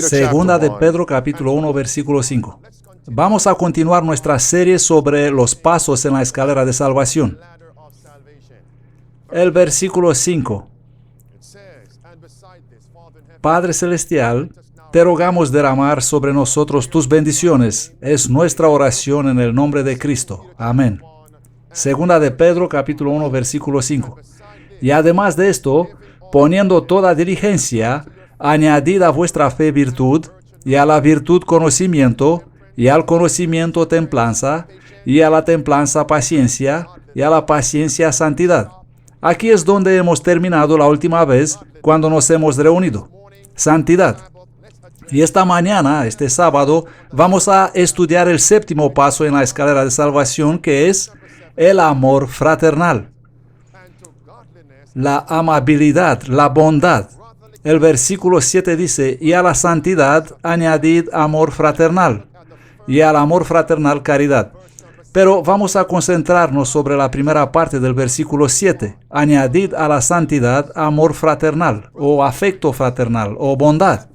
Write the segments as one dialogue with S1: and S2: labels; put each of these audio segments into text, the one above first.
S1: Segunda de Pedro capítulo 1 versículo 5. Vamos a continuar nuestra serie sobre los pasos en la escalera de salvación. El versículo 5. Padre Celestial, te rogamos derramar sobre nosotros tus bendiciones. Es nuestra oración en el nombre de Cristo. Amén. Segunda de Pedro capítulo 1 versículo 5. Y además de esto, poniendo toda diligencia, añadid a vuestra fe virtud, y a la virtud conocimiento, y al conocimiento templanza, y a la templanza paciencia, y a la paciencia santidad. Aquí es donde hemos terminado la última vez cuando nos hemos reunido. Santidad. Y esta mañana, este sábado, vamos a estudiar el séptimo paso en la escalera de salvación, que es el amor fraternal. La amabilidad, la bondad. El versículo 7 dice, y a la santidad añadid amor fraternal, y al amor fraternal caridad. Pero vamos a concentrarnos sobre la primera parte del versículo 7. Añadid a la santidad amor fraternal, o afecto fraternal, o bondad.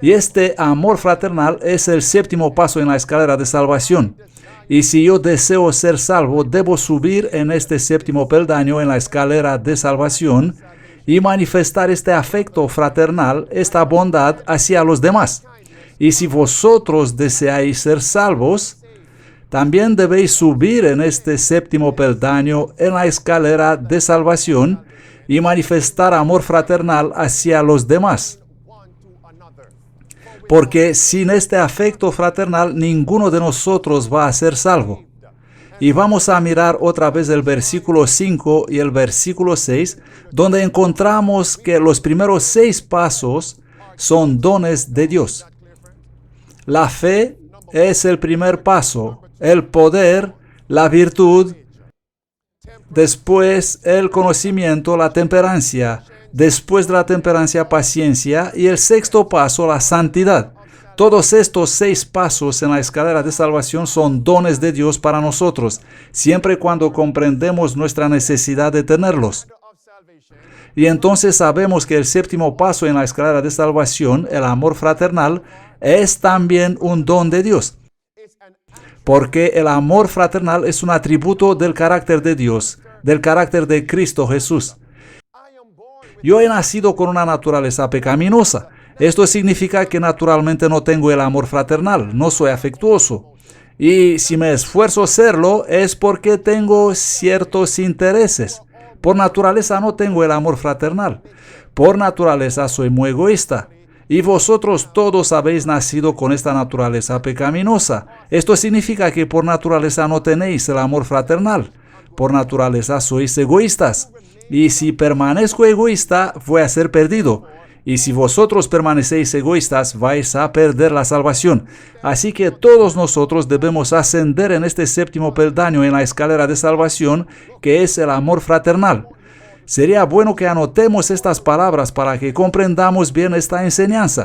S1: Y este amor fraternal es el séptimo paso en la escalera de salvación. Y si yo deseo ser salvo, debo subir en este séptimo peldaño en la escalera de salvación y manifestar este afecto fraternal, esta bondad hacia los demás. Y si vosotros deseáis ser salvos, también debéis subir en este séptimo peldaño en la escalera de salvación y manifestar amor fraternal hacia los demás. Porque sin este afecto fraternal, ninguno de nosotros va a ser salvo. Y vamos a mirar otra vez el versículo 5 y el versículo 6, donde encontramos que los primeros 6 pasos son dones de Dios. La fe es el primer paso, el poder, la virtud, después el conocimiento, la temperancia, después de la temperancia, paciencia, y el sexto paso, la santidad. Todos estos 6 pasos en la escalera de salvación son dones de Dios para nosotros, siempre y cuando comprendemos nuestra necesidad de tenerlos. Y entonces sabemos que el séptimo paso en la escalera de salvación, el amor fraternal, es también un don de Dios. Porque el amor fraternal es un atributo del carácter de Dios, del carácter de Cristo Jesús. Yo he nacido con una naturaleza pecaminosa. Esto significa que naturalmente no tengo el amor fraternal, no soy afectuoso. Y si me esfuerzo a serlo, es porque tengo ciertos intereses. Por naturaleza no tengo el amor fraternal. Por naturaleza soy muy egoísta. Y vosotros todos habéis nacido con esta naturaleza pecaminosa. Esto significa que por naturaleza no tenéis el amor fraternal. Por naturaleza sois egoístas. Y si permanezco egoísta, voy a ser perdido. Y si vosotros permanecéis egoístas, vais a perder la salvación. Así que todos nosotros debemos ascender en este séptimo peldaño en la escalera de salvación, que es el amor fraternal. Sería bueno que anotemos estas palabras para que comprendamos bien esta enseñanza.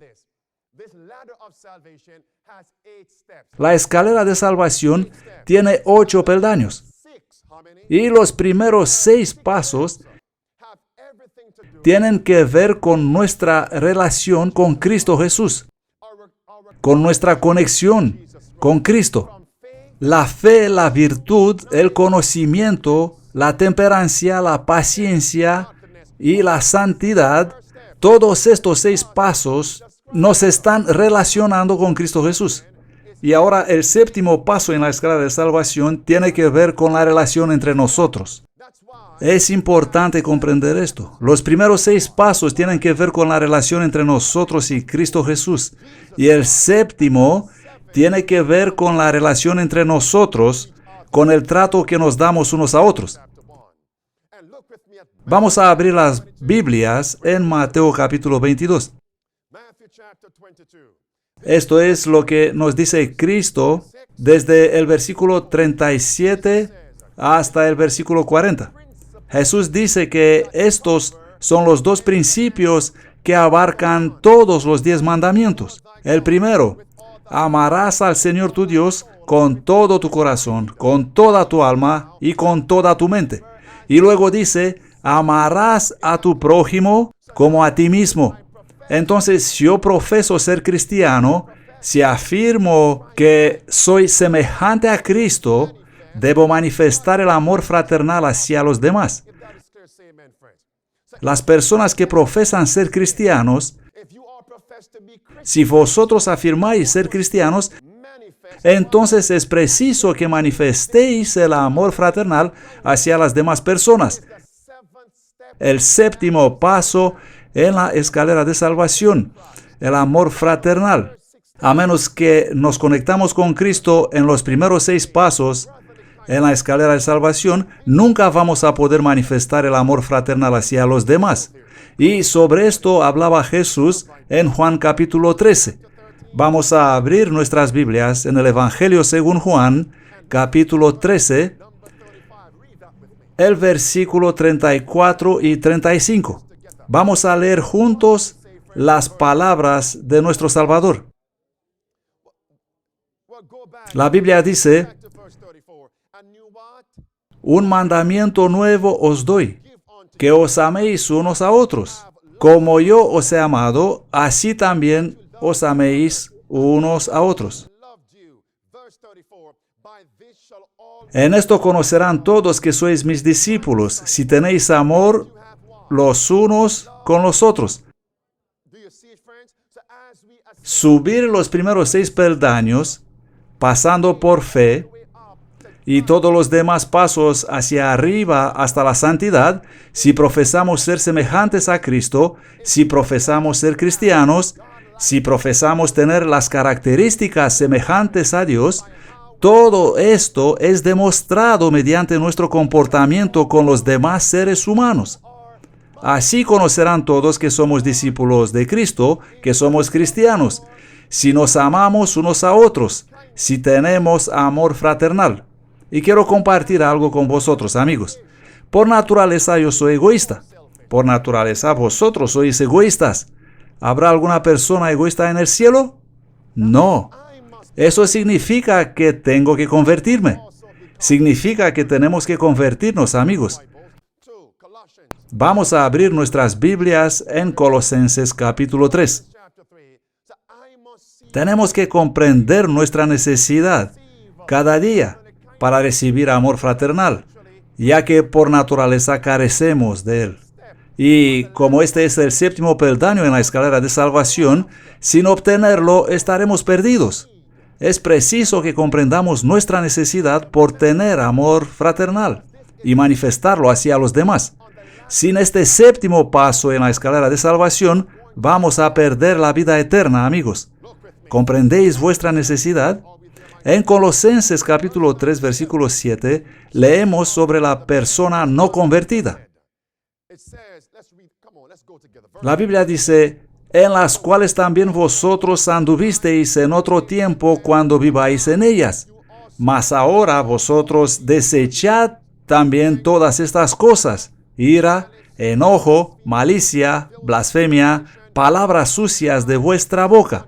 S1: La escalera de salvación tiene 8 peldaños. Y los primeros 6 pasos tienen que ver con nuestra relación con Cristo Jesús, con nuestra conexión con Cristo. La fe, la virtud, el conocimiento, la temperancia, la paciencia y la santidad, todos estos 6 pasos nos están relacionando con Cristo Jesús. Y ahora el séptimo paso en la escalera de salvación tiene que ver con la relación entre nosotros. Es importante comprender esto. Los primeros 6 pasos tienen que ver con la relación entre nosotros y Cristo Jesús. Y el séptimo tiene que ver con la relación entre nosotros, con el trato que nos damos unos a otros. Vamos a abrir las Biblias en Mateo capítulo 22. Esto es lo que nos dice Cristo desde el versículo 37 hasta el versículo 40. Jesús dice que estos son los 2 principios que abarcan todos los 10 mandamientos. El primero, amarás al Señor tu Dios con todo tu corazón, con toda tu alma y con toda tu mente. Y luego dice, amarás a tu prójimo como a ti mismo. Entonces, si yo profeso ser cristiano, si afirmo que soy semejante a Cristo, debo manifestar el amor fraternal hacia los demás. Las personas que profesan ser cristianos, si vosotros afirmáis ser cristianos, entonces es preciso que manifestéis el amor fraternal hacia las demás personas. El séptimo paso en la escalera de salvación, el amor fraternal. A menos que nos conectamos con Cristo en los primeros 6 pasos en la escalera de salvación, nunca vamos a poder manifestar el amor fraternal hacia los demás. Y sobre esto hablaba Jesús en Juan capítulo 13. Vamos a abrir nuestras Biblias en el Evangelio según Juan, capítulo 13, el versículo 34 y 35. Vamos a leer juntos las palabras de nuestro Salvador. La Biblia dice: un mandamiento nuevo os doy, que os améis unos a otros. Como yo os he amado, así también os améis unos a otros. En esto conocerán todos que sois mis discípulos, si tenéis amor los unos con los otros. Subir los primeros 6 peldaños, pasando por fe, y todos los demás pasos hacia arriba hasta la santidad, si profesamos ser semejantes a Cristo, si profesamos ser cristianos, si profesamos tener las características semejantes a Dios, todo esto es demostrado mediante nuestro comportamiento con los demás seres humanos. Así conocerán todos que somos discípulos de Cristo, que somos cristianos, si nos amamos unos a otros, si tenemos amor fraternal. Y quiero compartir algo con vosotros, amigos. Por naturaleza yo soy egoísta. Por naturaleza vosotros sois egoístas. ¿Habrá alguna persona egoísta en el cielo? No. Eso significa que tengo que convertirme. Significa que tenemos que convertirnos, amigos. Vamos a abrir nuestras Biblias en Colosenses capítulo 3. Tenemos que comprender nuestra necesidad cada día para recibir amor fraternal, ya que por naturaleza carecemos de él. Y como este es el 7º peldaño en la escalera de salvación, sin obtenerlo estaremos perdidos. Es preciso que comprendamos nuestra necesidad por tener amor fraternal y manifestarlo hacia los demás. Sin este 7º paso en la escalera de salvación, vamos a perder la vida eterna, amigos. ¿Comprendéis vuestra necesidad? En Colosenses capítulo 3, versículo 7, leemos sobre la persona no convertida. La Biblia dice: en las cuales también vosotros anduvisteis en otro tiempo cuando viváis en ellas. Mas ahora vosotros desechad también todas estas cosas: ira, enojo, malicia, blasfemia, palabras sucias de vuestra boca.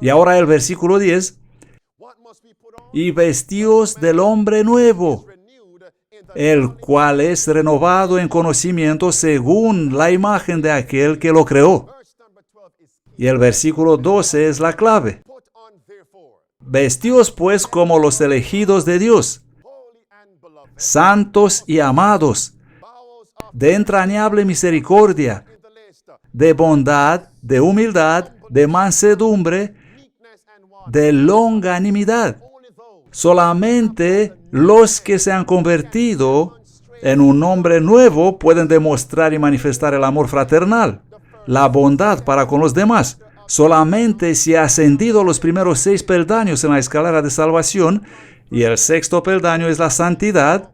S1: Y ahora el versículo 10: y vestíos del hombre nuevo, el cual es renovado en conocimiento según la imagen de aquel que lo creó. Y el versículo 12 es la clave. Vestíos pues como los elegidos de Dios, santos y amados, de entrañable misericordia, de bondad, de humildad, de mansedumbre, de longanimidad. Solamente los que se han convertido en un hombre nuevo pueden demostrar y manifestar el amor fraternal, la bondad para con los demás. Solamente si ha ascendido los primeros 6 peldaños en la escalera de salvación, y el 6º peldaño es la santidad,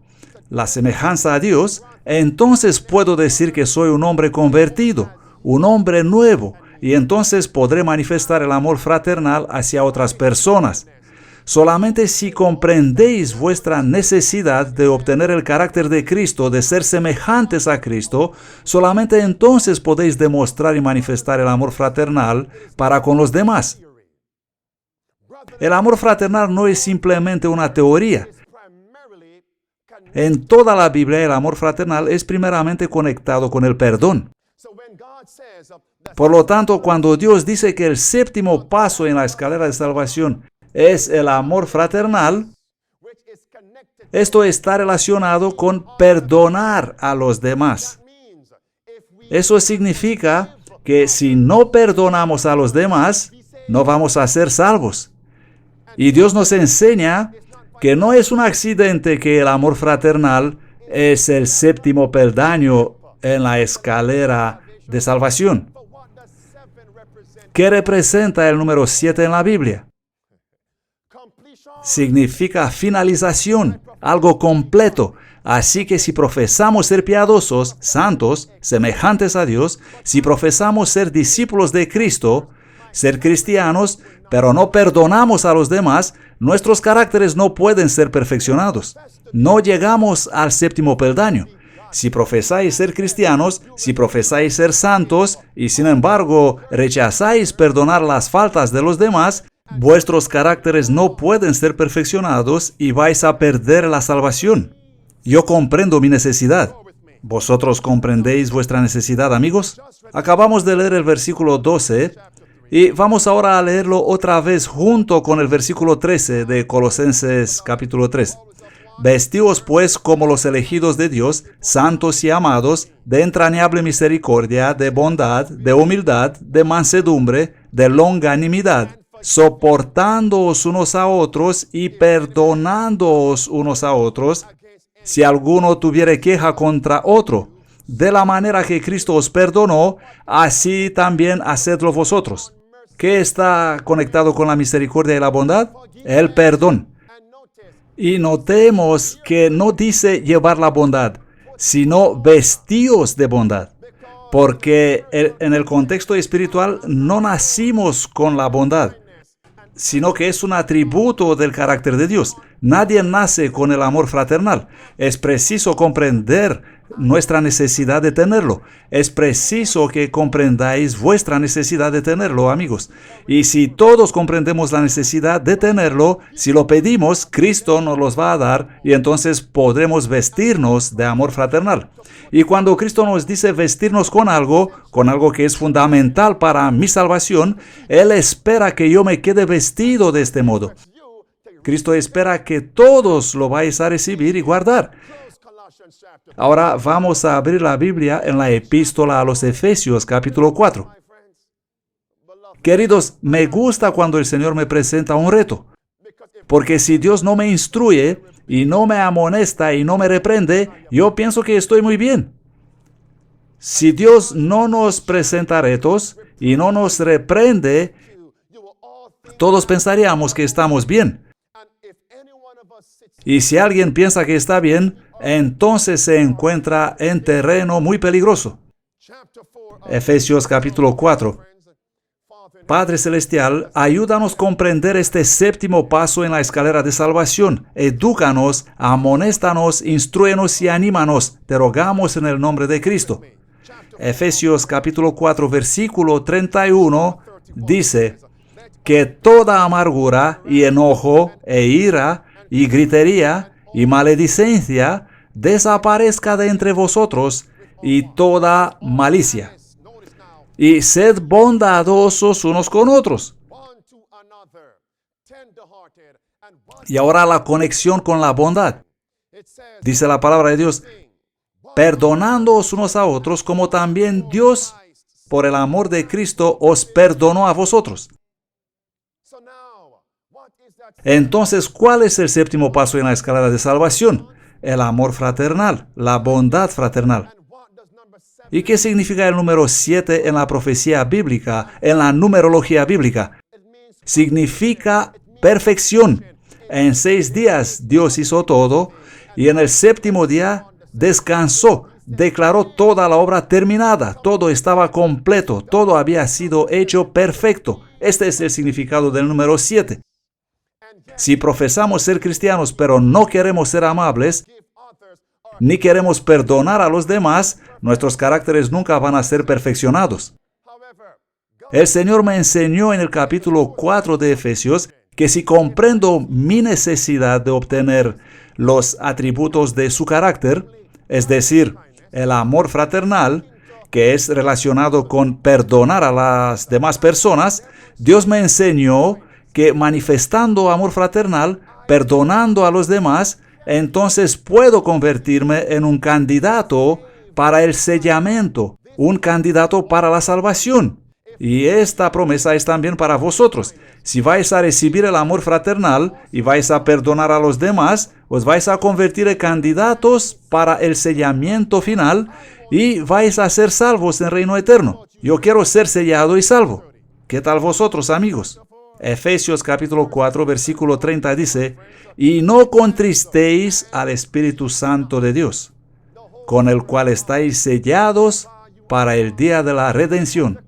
S1: la semejanza a Dios, entonces puedo decir que soy un hombre convertido, un hombre nuevo, y entonces podré manifestar el amor fraternal hacia otras personas. Solamente si comprendéis vuestra necesidad de obtener el carácter de Cristo, de ser semejantes a Cristo, solamente entonces podéis demostrar y manifestar el amor fraternal para con los demás. El amor fraternal no es simplemente una teoría. En toda la Biblia, el amor fraternal es primeramente conectado con el perdón. Por lo tanto, cuando Dios dice que el séptimo paso en la escalera de salvación es el amor fraternal, esto está relacionado con perdonar a los demás. Eso significa que si no perdonamos a los demás, no vamos a ser salvos. Y Dios nos enseña que no es un accidente que el amor fraternal es el séptimo peldaño en la escalera de salvación. ¿Qué representa el número 7 en la Biblia? Significa finalización, algo completo. Así que si profesamos ser piadosos, santos, semejantes a Dios, si profesamos ser discípulos de Cristo, ser cristianos, pero no perdonamos a los demás, nuestros caracteres no pueden ser perfeccionados. No llegamos al séptimo peldaño. Si profesáis ser cristianos, si profesáis ser santos, y sin embargo rechazáis perdonar las faltas de los demás, vuestros caracteres no pueden ser perfeccionados y vais a perder la salvación. Yo comprendo mi necesidad. ¿Vosotros comprendéis vuestra necesidad, amigos? Acabamos de leer el versículo 12 y vamos ahora a leerlo otra vez junto con el versículo 13 de Colosenses capítulo 3. Vestíos pues como los elegidos de Dios, santos y amados, de entrañable misericordia, de bondad, de humildad, de mansedumbre, de longanimidad, soportándoos unos a otros y perdonándoos unos a otros, si alguno tuviere queja contra otro. De la manera que Cristo os perdonó, así también hacedlo vosotros. ¿Qué está conectado con la misericordia y la bondad? El perdón. Y notemos que no dice llevar la bondad, sino vestíos de bondad. Porque en el contexto espiritual no nacimos con la bondad, sino que es un atributo del carácter de Dios. Nadie nace con el amor fraternal. Es preciso comprender nuestra necesidad de tenerlo. Es preciso que comprendáis vuestra necesidad de tenerlo, amigos. Y si todos comprendemos la necesidad de tenerlo, si lo pedimos, Cristo nos los va a dar y entonces podremos vestirnos de amor fraternal. Y cuando Cristo nos dice vestirnos con algo que es fundamental para mi salvación, Él espera que yo me quede vestido de este modo. Cristo espera que todos lo vais a recibir y guardar. Ahora vamos a abrir la Biblia en la epístola a los Efesios, capítulo 4. Queridos, me gusta cuando el Señor me presenta un reto, porque si Dios no me instruye y no me amonesta y no me reprende, yo pienso que estoy muy bien. Si Dios no nos presenta retos y no nos reprende, todos pensaríamos que estamos bien. Y si alguien piensa que está bien, entonces se encuentra en terreno muy peligroso. Efesios capítulo 4. Padre Celestial, ayúdanos a comprender este séptimo paso en la escalera de salvación. Edúcanos, amonéstanos, instrúenos y anímanos. Te rogamos en el nombre de Cristo. Efesios capítulo 4, versículo 31 dice que toda amargura y enojo e ira y gritería y maledicencia desaparezca de entre vosotros y toda malicia. Y sed bondadosos unos con otros. Y ahora la conexión con la bondad. Dice la palabra de Dios, perdonándoos unos a otros como también Dios, por el amor de Cristo, os perdonó a vosotros. Entonces, ¿cuál es el séptimo paso en la escalera de salvación? El amor fraternal, la bondad fraternal. ¿Y qué significa el número 7 en la profecía bíblica, en la numerología bíblica? Significa perfección. En 6 días Dios hizo todo y en el séptimo día descansó, declaró toda la obra terminada, todo estaba completo, todo había sido hecho perfecto. Este es el significado del número 7. Si profesamos ser cristianos pero no queremos ser amables, ni queremos perdonar a los demás, nuestros caracteres nunca van a ser perfeccionados. El Señor me enseñó en el capítulo 4 de Efesios que si comprendo mi necesidad de obtener los atributos de su carácter, es decir, el amor fraternal, que es relacionado con perdonar a las demás personas, Dios me enseñó que manifestando amor fraternal, perdonando a los demás, entonces puedo convertirme en un candidato para el sellamiento, un candidato para la salvación. Y esta promesa es también para vosotros. Si vais a recibir el amor fraternal y vais a perdonar a los demás, os vais a convertir en candidatos para el sellamiento final y vais a ser salvos en el reino eterno. Yo quiero ser sellado y salvo. ¿Qué tal vosotros, amigos? Efesios capítulo 4, versículo 30 dice, y no contristéis al Espíritu Santo de Dios, con el cual estáis sellados para el día de la redención.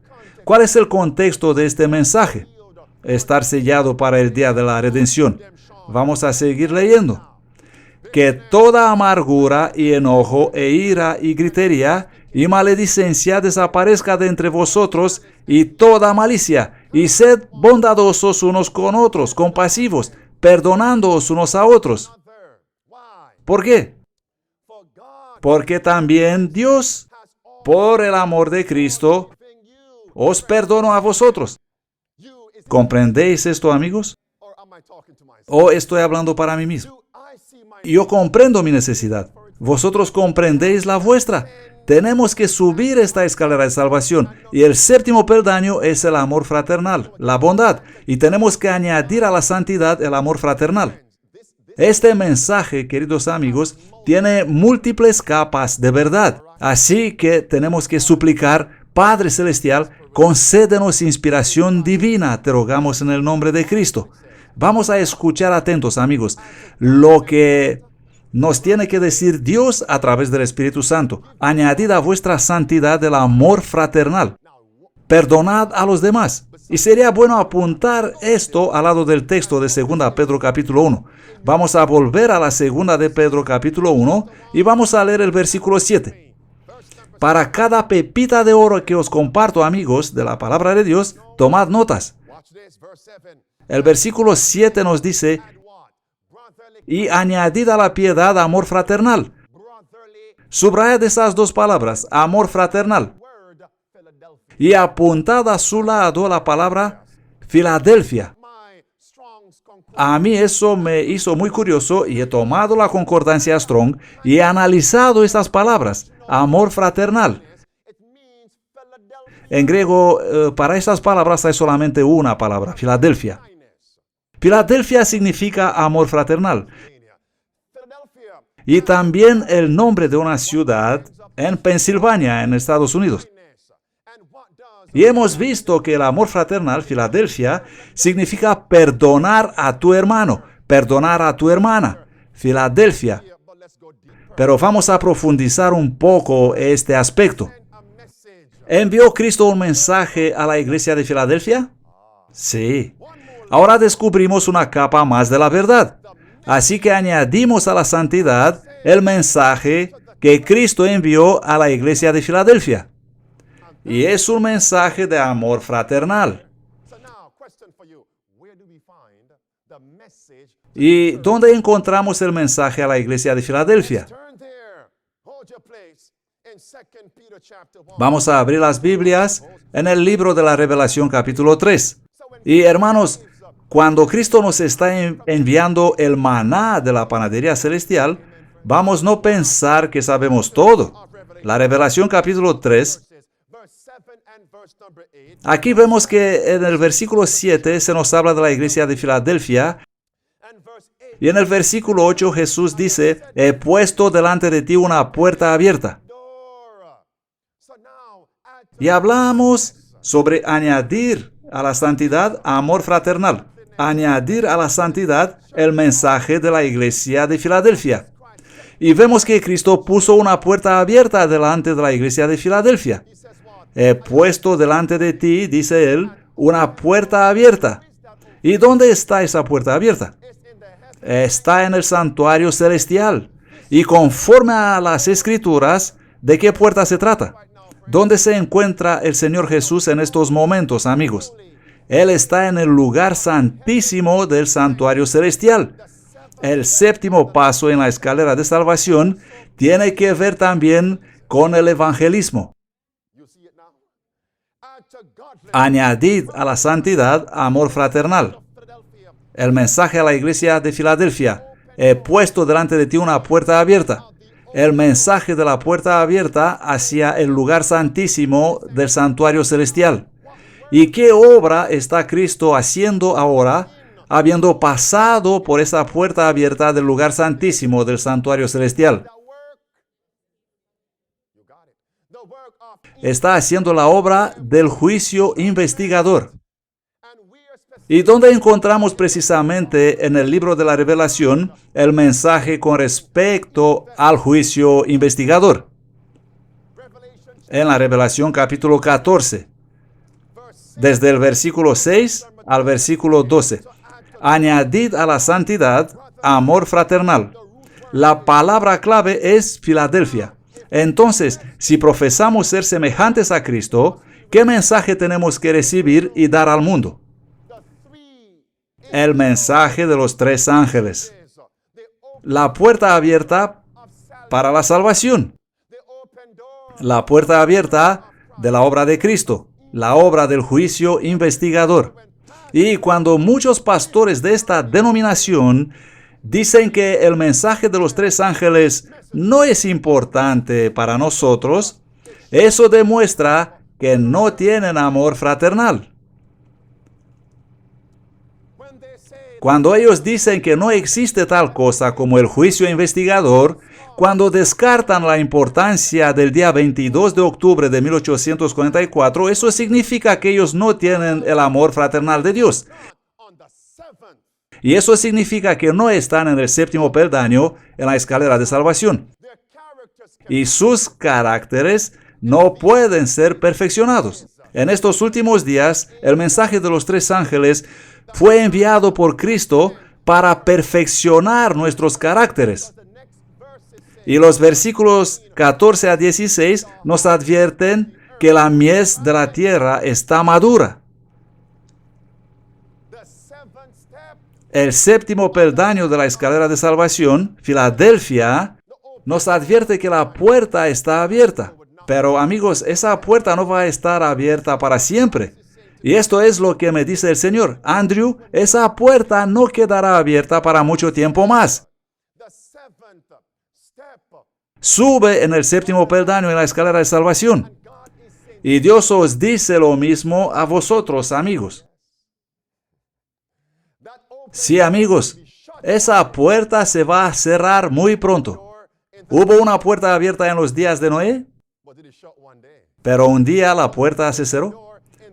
S1: ¿Cuál es el contexto de este mensaje? Estar sellado para el día de la redención. Vamos a seguir leyendo. Que toda amargura y enojo e ira y gritería y maledicencia desaparezca de entre vosotros y toda malicia, y sed bondadosos unos con otros, compasivos, perdonándoos unos a otros. ¿Por qué? Porque también Dios, por el amor de Cristo, os perdonó a vosotros. ¿Comprendéis esto, amigos? ¿O estoy hablando para mí mismo? Yo comprendo mi necesidad. Vosotros comprendéis la vuestra. Tenemos que subir esta escalera de salvación. Y el séptimo peldaño es el amor fraternal, la bondad. Y tenemos que añadir a la santidad el amor fraternal. Este mensaje, queridos amigos, tiene múltiples capas de verdad. Así que tenemos que suplicar, Padre Celestial, concédenos inspiración divina, te rogamos en el nombre de Cristo. Vamos a escuchar atentos, amigos, lo que nos tiene que decir Dios a través del Espíritu Santo. Añadid a vuestra santidad el amor fraternal. Perdonad a los demás. Y sería bueno apuntar esto al lado del texto de 2 Pedro capítulo 1. Vamos a volver a la 2 de Pedro capítulo 1 y vamos a leer el versículo 7. Para cada pepita de oro que os comparto, amigos, de la palabra de Dios, tomad notas. El versículo 7 nos dice, y añadid a la piedad amor fraternal. Subrayad esas dos palabras, amor fraternal. Y apuntad a su lado la palabra Filadelfia. A mí eso me hizo muy curioso y he tomado la concordancia Strong y he analizado estas palabras, amor fraternal. En griego, para estas palabras hay solamente una palabra, Filadelfia. Filadelfia significa amor fraternal. Y también el nombre de una ciudad en Pensilvania, en Estados Unidos. Y hemos visto que el amor fraternal, Filadelfia, significa perdonar a tu hermano, perdonar a tu hermana, Filadelfia. Pero vamos a profundizar un poco este aspecto. ¿Envió Cristo un mensaje a la iglesia de Filadelfia? Sí. Ahora descubrimos una capa más de la verdad. Así que añadimos a la santidad el mensaje que Cristo envió a la iglesia de Filadelfia. Y es un mensaje de amor fraternal. ¿Y dónde encontramos el mensaje a la iglesia de Filadelfia? Vamos a abrir las Biblias en el libro de la Revelación capítulo 3. Y hermanos, cuando Cristo nos está enviando el maná de la panadería celestial, vamos a no pensar que sabemos todo. La Revelación capítulo 3. Aquí vemos que en el versículo 7 se nos habla de la iglesia de Filadelfia. Y en el versículo 8 Jesús dice, he puesto delante de ti una puerta abierta. Y hablamos sobre añadir a la santidad amor fraternal. Añadir a la santidad el mensaje de la iglesia de Filadelfia. Y vemos que Cristo puso una puerta abierta delante de la iglesia de Filadelfia. He puesto delante de ti, dice él, una puerta abierta. ¿Y dónde está esa puerta abierta? Está en el santuario celestial. Y conforme a las Escrituras, ¿de qué puerta se trata? ¿Dónde se encuentra el Señor Jesús en estos momentos, amigos? Él está en el lugar santísimo del santuario celestial. El séptimo paso en la escalera de salvación tiene que ver también con el evangelismo. Añadid a la santidad amor fraternal. El mensaje a la iglesia de Filadelfia. He puesto delante de ti una puerta abierta. El mensaje de la puerta abierta hacia el lugar santísimo del santuario celestial. ¿Y qué obra está Cristo haciendo ahora, habiendo pasado por esa puerta abierta del lugar santísimo del santuario celestial? Está haciendo la obra del juicio investigador. ¿Y dónde encontramos precisamente en el libro de la Revelación el mensaje con respecto al juicio investigador? En la Revelación capítulo 14, desde el versículo 6 al versículo 12. Añadid a la santidad amor fraternal. La palabra clave es Filadelfia. Entonces, si profesamos ser semejantes a Cristo, ¿qué mensaje tenemos que recibir y dar al mundo? El mensaje de los tres ángeles. La puerta abierta para la salvación. La puerta abierta de la obra de Cristo. La obra del juicio investigador. Y cuando muchos pastores de esta denominación dicen que el mensaje de los tres ángeles no es importante para nosotros, eso demuestra que no tienen amor fraternal. Cuando ellos dicen que no existe tal cosa como el juicio investigador, cuando descartan la importancia del día 22 de octubre de 1844, eso significa que ellos no tienen el amor fraternal de Dios. Y eso significa que no están en el séptimo peldaño en la escalera de salvación. Y sus caracteres no pueden ser perfeccionados. En estos últimos días, el mensaje de los tres ángeles fue enviado por Cristo para perfeccionar nuestros caracteres. Y los versículos 14 a 16 nos advierten que la mies de la tierra está madura. El séptimo peldaño de la escalera de salvación, Filadelfia, nos advierte que la puerta está abierta. Pero amigos, esa puerta no va a estar abierta para siempre. Y esto es lo que me dice el Señor. Andrew, esa puerta no quedará abierta para mucho tiempo más. Sube en el séptimo peldaño en la escalera de salvación. Y Dios os dice lo mismo a vosotros, amigos. Sí, amigos, esa puerta se va a cerrar muy pronto. ¿Hubo una puerta abierta en los días de Noé? Pero un día la puerta se cerró.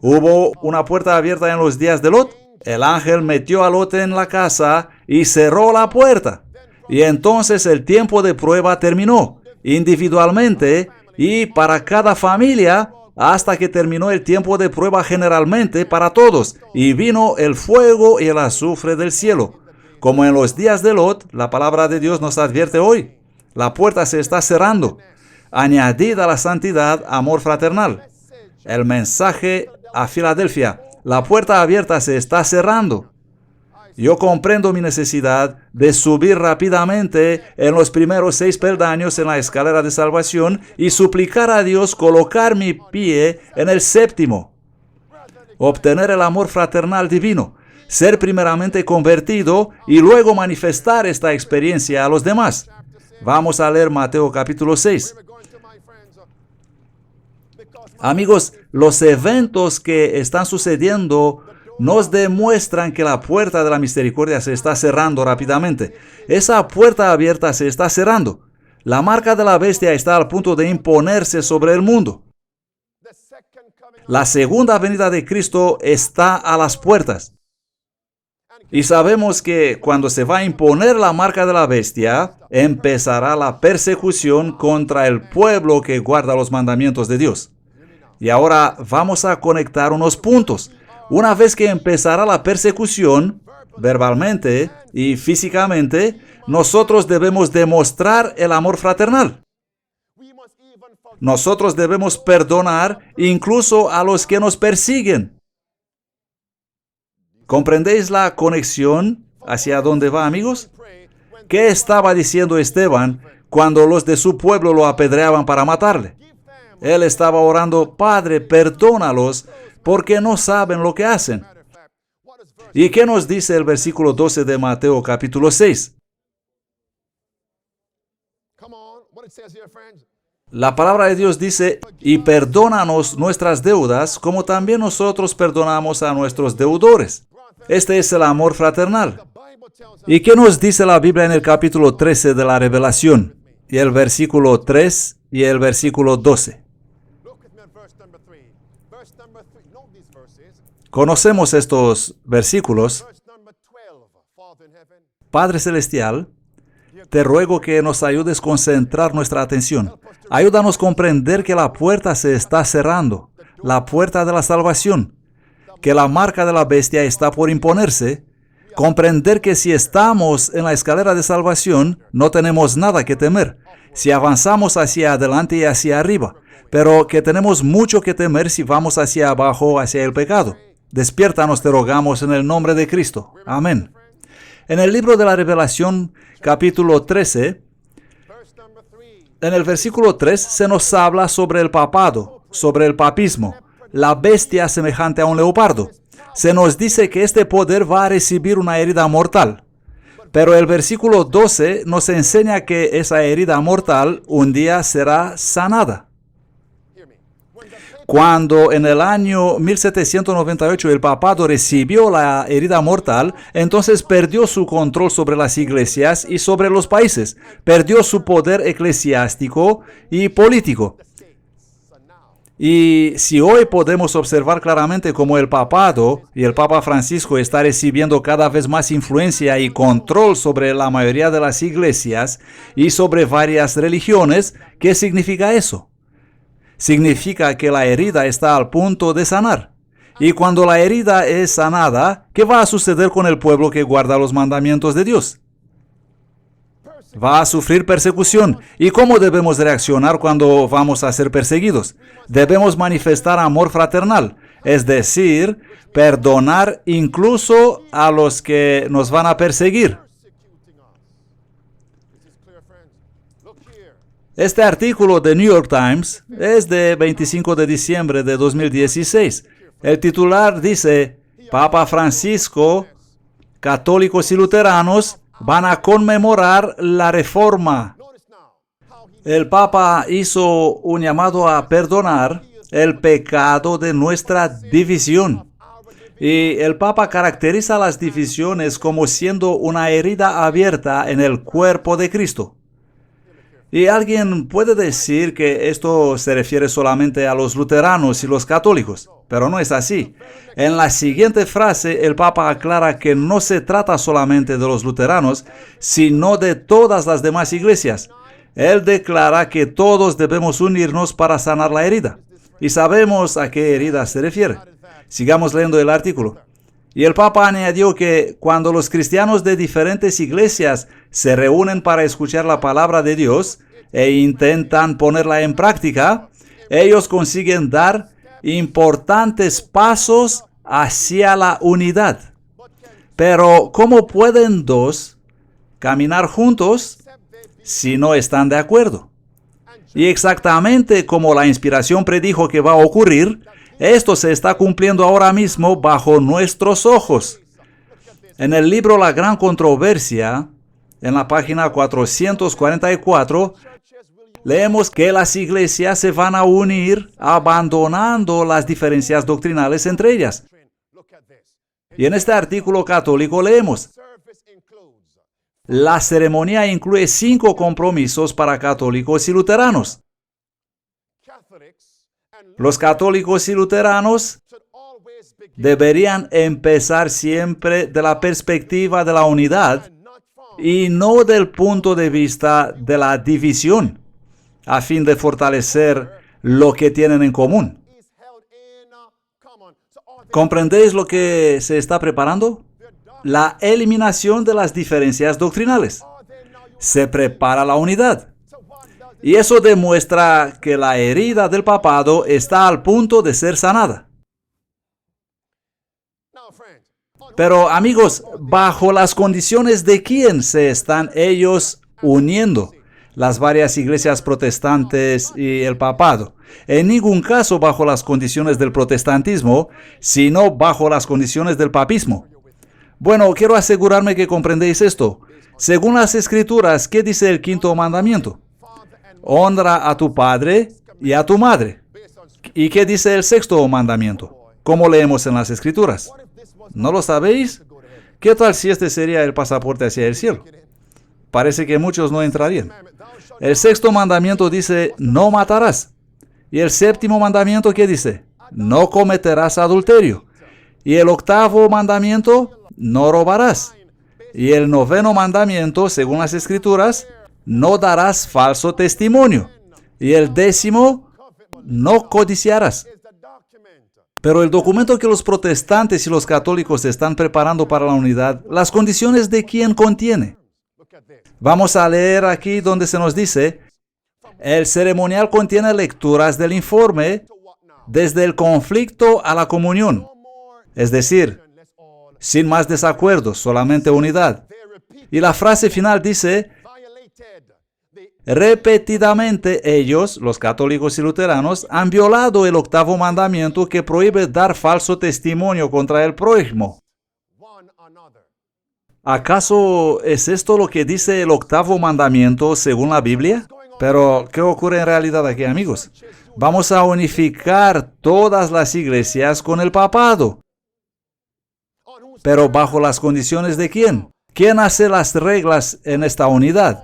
S1: ¿Hubo una puerta abierta en los días de Lot? El ángel metió a Lot en la casa y cerró la puerta. Y entonces el tiempo de prueba terminó, individualmente y para cada familia, hasta que terminó el tiempo de prueba generalmente para todos, y vino el fuego y el azufre del cielo. Como en los días de Lot, la palabra de Dios nos advierte hoy. La puerta se está cerrando. Añadid a la santidad amor fraternal. El mensaje a Filadelfia. La puerta abierta se está cerrando. Yo comprendo mi necesidad de subir rápidamente en los primeros 6 peldaños en la escalera de salvación y suplicar a Dios colocar mi pie en el séptimo. Obtener el amor fraternal divino. Ser primeramente convertido y luego manifestar esta experiencia a los demás. Vamos a leer Mateo capítulo 6. Amigos, los eventos que están sucediendo nos demuestran que la puerta de la misericordia se está cerrando rápidamente. Esa puerta abierta se está cerrando. La marca de la bestia está al punto de imponerse sobre el mundo. La segunda venida de Cristo está a las puertas. Y sabemos que cuando se va a imponer la marca de la bestia, empezará la persecución contra el pueblo que guarda los mandamientos de Dios. Y ahora vamos a conectar unos puntos. Una vez que empezará la persecución, verbalmente y físicamente, nosotros debemos demostrar el amor fraternal. Nosotros debemos perdonar incluso a los que nos persiguen. ¿Comprendéis la conexión hacia dónde va, amigos? ¿Qué estaba diciendo Esteban cuando los de su pueblo lo apedreaban para matarle? Él estaba orando, Padre, perdónalos, porque no saben lo que hacen. ¿Y qué nos dice el versículo 12 de Mateo capítulo 6? La palabra de Dios dice, y perdónanos nuestras deudas, como también nosotros perdonamos a nuestros deudores. Este es el amor fraternal. ¿Y qué nos dice la Biblia en el capítulo 13 de la Revelación? Y el versículo 3 y el versículo 12. Conocemos estos versículos. Padre Celestial, te ruego que nos ayudes a concentrar nuestra atención. Ayúdanos a comprender que la puerta se está cerrando, la puerta de la salvación, que la marca de la bestia está por imponerse. Comprender que si estamos en la escalera de salvación, no tenemos nada que temer. Si avanzamos hacia adelante y hacia arriba, pero que tenemos mucho que temer si vamos hacia abajo, hacia el pecado. Despiértanos, te rogamos, en el nombre de Cristo. Amén. En el libro de la Revelación, capítulo 13, en el versículo 3 se nos habla sobre el papado, sobre el papismo, la bestia semejante a un leopardo. Se nos dice que este poder va a recibir una herida mortal. Pero el versículo 12 nos enseña que esa herida mortal un día será sanada. Cuando en el año 1798 el papado recibió la herida mortal, entonces perdió su control sobre las iglesias y sobre los países. Perdió su poder eclesiástico y político. Y si hoy podemos observar claramente cómo el papado y el Papa Francisco está recibiendo cada vez más influencia y control sobre la mayoría de las iglesias y sobre varias religiones, ¿qué significa eso? Significa que la herida está al punto de sanar. Y cuando la herida es sanada, ¿qué va a suceder con el pueblo que guarda los mandamientos de Dios? Va a sufrir persecución. ¿Y cómo debemos reaccionar cuando vamos a ser perseguidos? Debemos manifestar amor fraternal, es decir, perdonar incluso a los que nos van a perseguir. Este artículo de New York Times es de 25 de diciembre de 2016. El titular dice, Papa Francisco, católicos y luteranos van a conmemorar la reforma. El Papa hizo un llamado a perdonar el pecado de nuestra división. Y el Papa caracteriza las divisiones como siendo una herida abierta en el cuerpo de Cristo. Y alguien puede decir que esto se refiere solamente a los luteranos y los católicos, pero no es así. En la siguiente frase, el Papa aclara que no se trata solamente de los luteranos, sino de todas las demás iglesias. Él declara que todos debemos unirnos para sanar la herida. Y sabemos a qué herida se refiere. Sigamos leyendo el artículo. Y el Papa añadió que cuando los cristianos de diferentes iglesias se reúnen para escuchar la palabra de Dios e intentan ponerla en práctica, ellos consiguen dar importantes pasos hacia la unidad. Pero, ¿cómo pueden dos caminar juntos si no están de acuerdo? Y exactamente como la inspiración predijo que va a ocurrir, esto se está cumpliendo ahora mismo bajo nuestros ojos. En el libro La Gran Controversia, en la página 444, leemos que las iglesias se van a unir abandonando las diferencias doctrinales entre ellas. Y en este artículo católico leemos, la ceremonia incluye 5 compromisos para católicos y luteranos. Los católicos y luteranos deberían empezar siempre de la perspectiva de la unidad y no del punto de vista de la división, a fin de fortalecer lo que tienen en común. ¿Comprendéis lo que se está preparando? La eliminación de las diferencias doctrinales. Se prepara la unidad. Y eso demuestra que la herida del papado está al punto de ser sanada. Pero amigos, ¿bajo las condiciones de quién se están ellos uniendo? Las varias iglesias protestantes y el papado. en ningún caso bajo las condiciones del protestantismo, sino bajo las condiciones del papismo. Bueno, quiero asegurarme que comprendéis esto. Según las Escrituras, ¿qué dice el quinto mandamiento? Honra a tu padre y a tu madre. ¿Y qué dice el sexto mandamiento? ¿Cómo leemos en las Escrituras? ¿No lo sabéis? ¿Qué tal si este sería el pasaporte hacia el cielo? Parece que muchos no entrarían. El sexto mandamiento dice, no matarás. Y el séptimo mandamiento, ¿qué dice? No cometerás adulterio. Y el octavo mandamiento, no robarás. Y el noveno mandamiento, según las Escrituras, no darás falso testimonio. Y el décimo, no codiciarás. Pero el documento que los protestantes y los católicos están preparando para la unidad, las condiciones de quién contiene. Vamos a leer aquí donde se nos dice, el ceremonial contiene lecturas del informe desde el conflicto a la comunión. Es decir, sin más desacuerdos, solamente unidad. Y la frase final dice, repetidamente ellos, los católicos y luteranos, han violado el octavo mandamiento que prohíbe dar falso testimonio contra el prójimo. ¿Acaso es esto lo que dice el octavo mandamiento según la Biblia? Pero, ¿qué ocurre en realidad aquí, amigos? Vamos a unificar todas las iglesias con el papado. Pero ¿bajo las condiciones de quién? ¿Quién hace las reglas en esta unidad?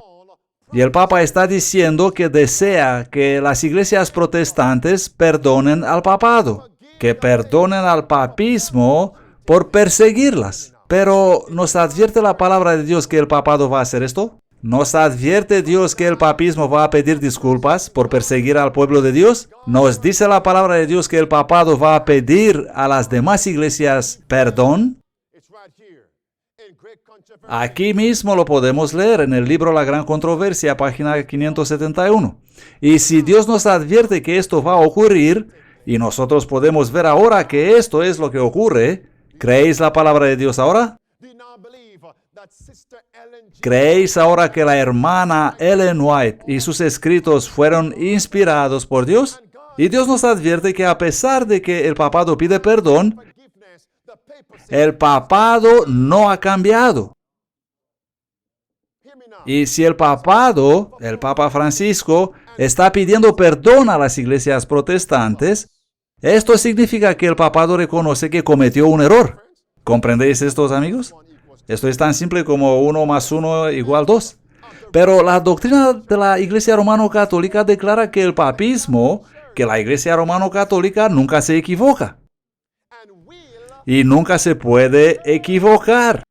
S1: Y el Papa está diciendo que desea que las iglesias protestantes perdonen al papado, que perdonen al papismo por perseguirlas. Pero, ¿nos advierte la palabra de Dios que el papado va a hacer esto? ¿Nos advierte Dios que el papismo va a pedir disculpas por perseguir al pueblo de Dios? ¿Nos dice la palabra de Dios que el papado va a pedir a las demás iglesias perdón? Aquí mismo lo podemos leer en el libro La Gran Controversia, página 571. Y si Dios nos advierte que esto va a ocurrir, y nosotros podemos ver ahora que esto es lo que ocurre, ¿creéis la palabra de Dios ahora? ¿Creéis ahora que la hermana Ellen White y sus escritos fueron inspirados por Dios? Y Dios nos advierte que a pesar de que el papado pide perdón, el papado no ha cambiado. Y si el papado, el Papa Francisco, está pidiendo perdón a las iglesias protestantes, esto significa que el papado reconoce que cometió un error. ¿Comprendéis estos, amigos? Esto es tan simple como 1 más 1 igual 2. Pero la doctrina de la Iglesia Romano-Católica declara que el papismo, que la Iglesia Romano-Católica nunca se equivoca. Y nunca se puede equivocar.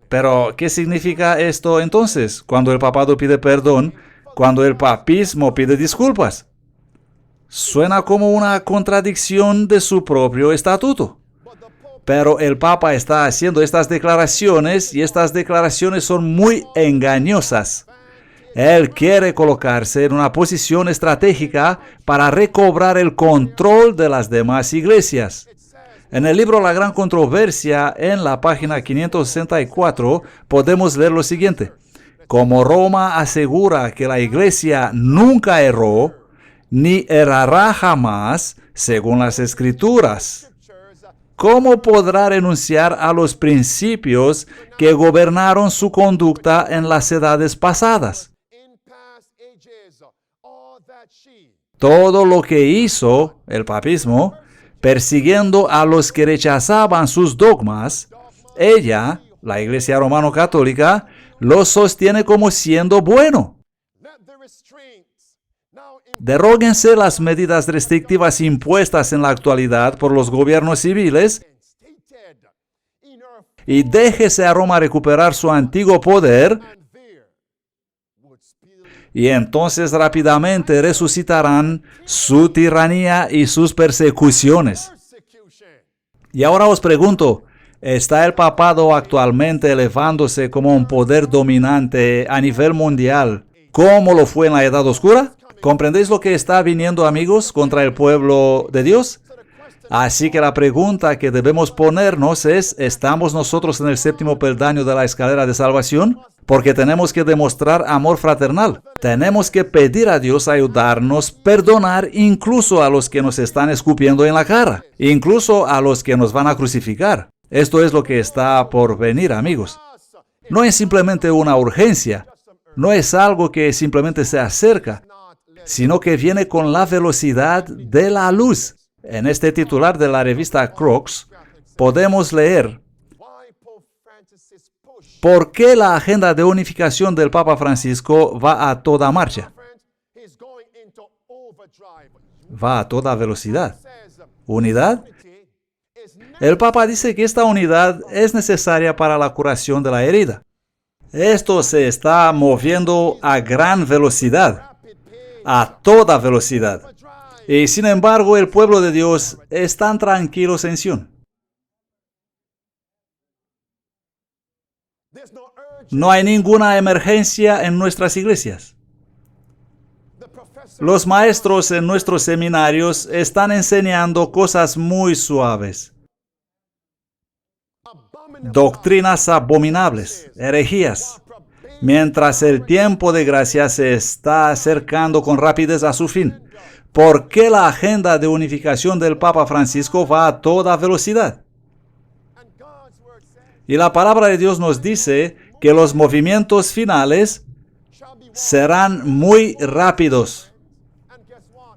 S1: Pero, ¿qué significa esto entonces? Cuando el papado pide perdón, cuando el papismo pide disculpas. Suena como una contradicción de su propio estatuto. Pero el Papa está haciendo estas declaraciones y estas declaraciones son muy engañosas. Él quiere colocarse en una posición estratégica para recobrar el control de las demás iglesias. En el libro La Gran Controversia, en la página 564, podemos leer lo siguiente. Como Roma asegura que la iglesia nunca erró, ni errará jamás, según las Escrituras, ¿cómo podrá renunciar a los principios que gobernaron su conducta en las edades pasadas? Todo lo que hizo el papismo, persiguiendo a los que rechazaban sus dogmas, ella, la Iglesia Romano-Católica, lo sostiene como siendo bueno. Deróguense las medidas restrictivas impuestas en la actualidad por los gobiernos civiles y déjese a Roma recuperar su antiguo poder, y entonces rápidamente resucitarán su tiranía y sus persecuciones. Y ahora os pregunto, ¿está el papado actualmente elevándose como un poder dominante a nivel mundial, como lo fue en la Edad Oscura? ¿Comprendéis lo que está viniendo, amigos, contra el pueblo de Dios? Así que la pregunta que debemos ponernos es, ¿estamos nosotros en el séptimo peldaño de la escalera de salvación? porque tenemos que demostrar amor fraternal. Tenemos que pedir a Dios ayudarnos, perdonar incluso a los que nos están escupiendo en la cara, incluso a los que nos van a crucificar. Esto es lo que está por venir, amigos. No es simplemente una urgencia, no es algo que simplemente se acerca, sino que viene con la velocidad de la luz. En este titular de la revista Crux podemos leer: ¿por qué la agenda de unificación del Papa Francisco va a toda marcha? Va a toda velocidad. ¿Unidad? El Papa dice que esta unidad es necesaria para la curación de la herida. Esto se está moviendo a gran velocidad, a toda velocidad. Y sin embargo, el pueblo de Dios están tranquilos en Sion. No hay ninguna emergencia en nuestras iglesias. Los maestros en nuestros seminarios están enseñando cosas muy suaves. Doctrinas abominables, herejías, mientras el tiempo de gracia se está acercando con rapidez a su fin. ¿Por qué la agenda de unificación del Papa Francisco va a toda velocidad? Y la palabra de Dios nos dice que los movimientos finales serán muy rápidos.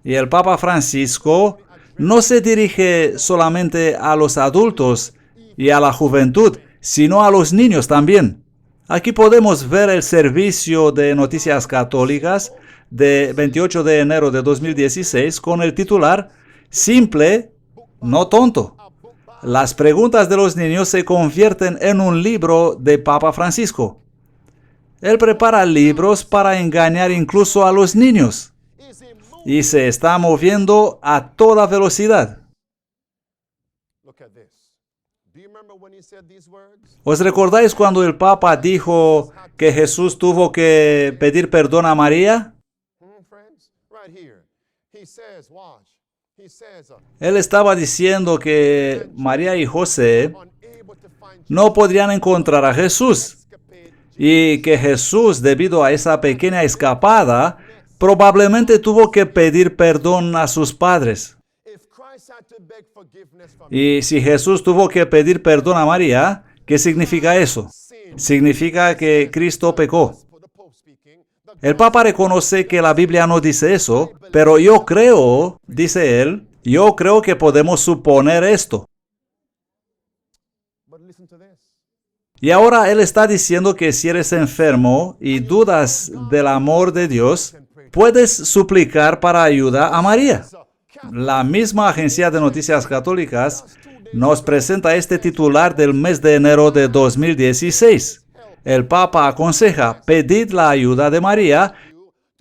S1: Y el Papa Francisco no se dirige solamente a los adultos y a la juventud, sino a los niños también. Aquí podemos ver el servicio de Noticias Católicas de 28 de enero de 2016 con el titular "Simple, no tonto". Las preguntas de los niños se convierten en un libro de Papa Francisco. Él prepara libros para engañar incluso a los niños. Y se está moviendo a toda velocidad. ¿Os recordáis cuando el Papa dijo que Jesús tuvo que pedir perdón a María? Él estaba diciendo que María y José no podrían encontrar a Jesús y que Jesús, debido a esa pequeña escapada, probablemente tuvo que pedir perdón a sus padres. Y si Jesús tuvo que pedir perdón a María, ¿qué significa eso? Significa que Cristo pecó. El Papa reconoce que la Biblia no dice eso, pero yo creo, dice él, yo creo que podemos suponer esto. Y ahora él está diciendo que si eres enfermo y dudas del amor de Dios, puedes suplicar para ayuda a María. La misma agencia de Noticias Católicas nos presenta este titular del mes de enero de 2016. El Papa aconseja: pedid la ayuda de María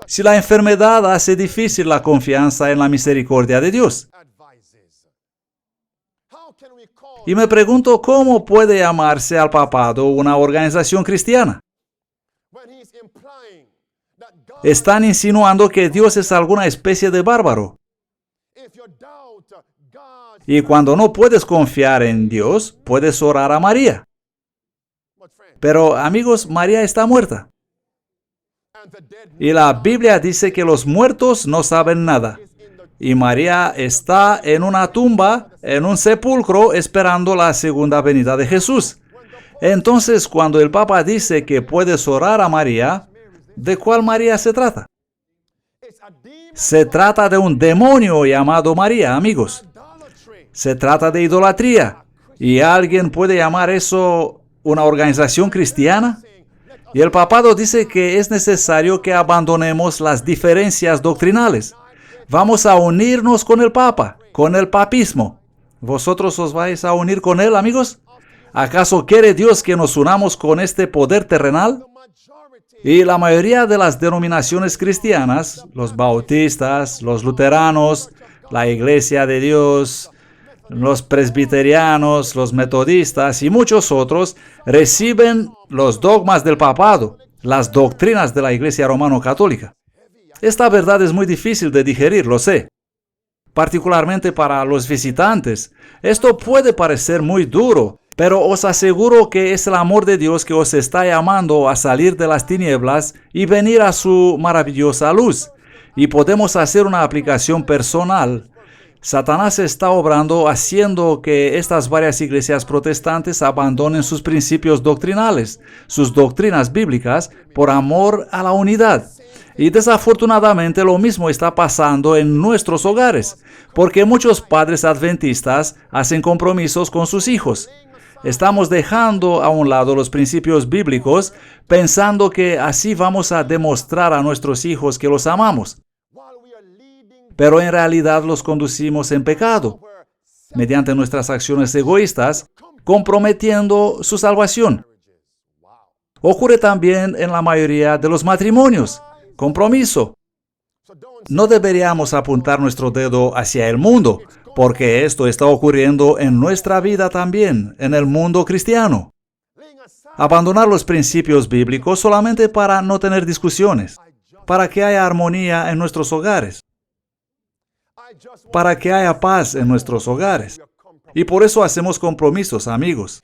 S1: si la enfermedad hace difícil la confianza en la misericordia de Dios. Y me pregunto, ¿cómo puede llamarse al papado una organización cristiana? Están insinuando que Dios es alguna especie de bárbaro. Y cuando no puedes confiar en Dios, puedes orar a María. Pero, amigos, María está muerta. Y la Biblia dice que los muertos no saben nada. Y María está en una tumba, en un sepulcro, esperando la segunda venida de Jesús. Entonces, cuando el Papa dice que puedes orar a María, ¿de cuál María se trata? Se trata de un demonio llamado María, amigos. Se trata de idolatría. ¿Y alguien puede llamar eso una organización cristiana? Y el papado dice que es necesario que abandonemos las diferencias doctrinales. Vamos a unirnos con el Papa, con el papismo. ¿Vosotros os vais a unir con él, amigos? ¿Acaso quiere Dios que nos unamos con este poder terrenal? Y la mayoría de las denominaciones cristianas, los bautistas, los luteranos, la Iglesia de Dios, los presbiterianos, los metodistas y muchos otros, reciben los dogmas del papado, las doctrinas de la Iglesia romano-católica. Esta verdad es muy difícil de digerir, lo sé. Particularmente para los visitantes, esto puede parecer muy duro. Pero os aseguro que es el amor de Dios que os está llamando a salir de las tinieblas y venir a su maravillosa luz. Y podemos hacer una aplicación personal. Satanás está obrando haciendo que estas varias iglesias protestantes abandonen sus principios doctrinales, sus doctrinas bíblicas, por amor a la unidad. Y desafortunadamente lo mismo está pasando en nuestros hogares, porque muchos padres adventistas hacen compromisos con sus hijos. Estamos dejando a un lado los principios bíblicos, pensando que así vamos a demostrar a nuestros hijos que los amamos. Pero en realidad los conducimos en pecado, mediante nuestras acciones egoístas, comprometiendo su salvación. Ocurre también en la mayoría de los matrimonios. Compromiso. No deberíamos apuntar nuestro dedo hacia el mundo, porque esto está ocurriendo en nuestra vida también, en el mundo cristiano. Abandonar los principios bíblicos solamente para no tener discusiones, para que haya armonía en nuestros hogares, para que haya paz en nuestros hogares. Y por eso hacemos compromisos, amigos.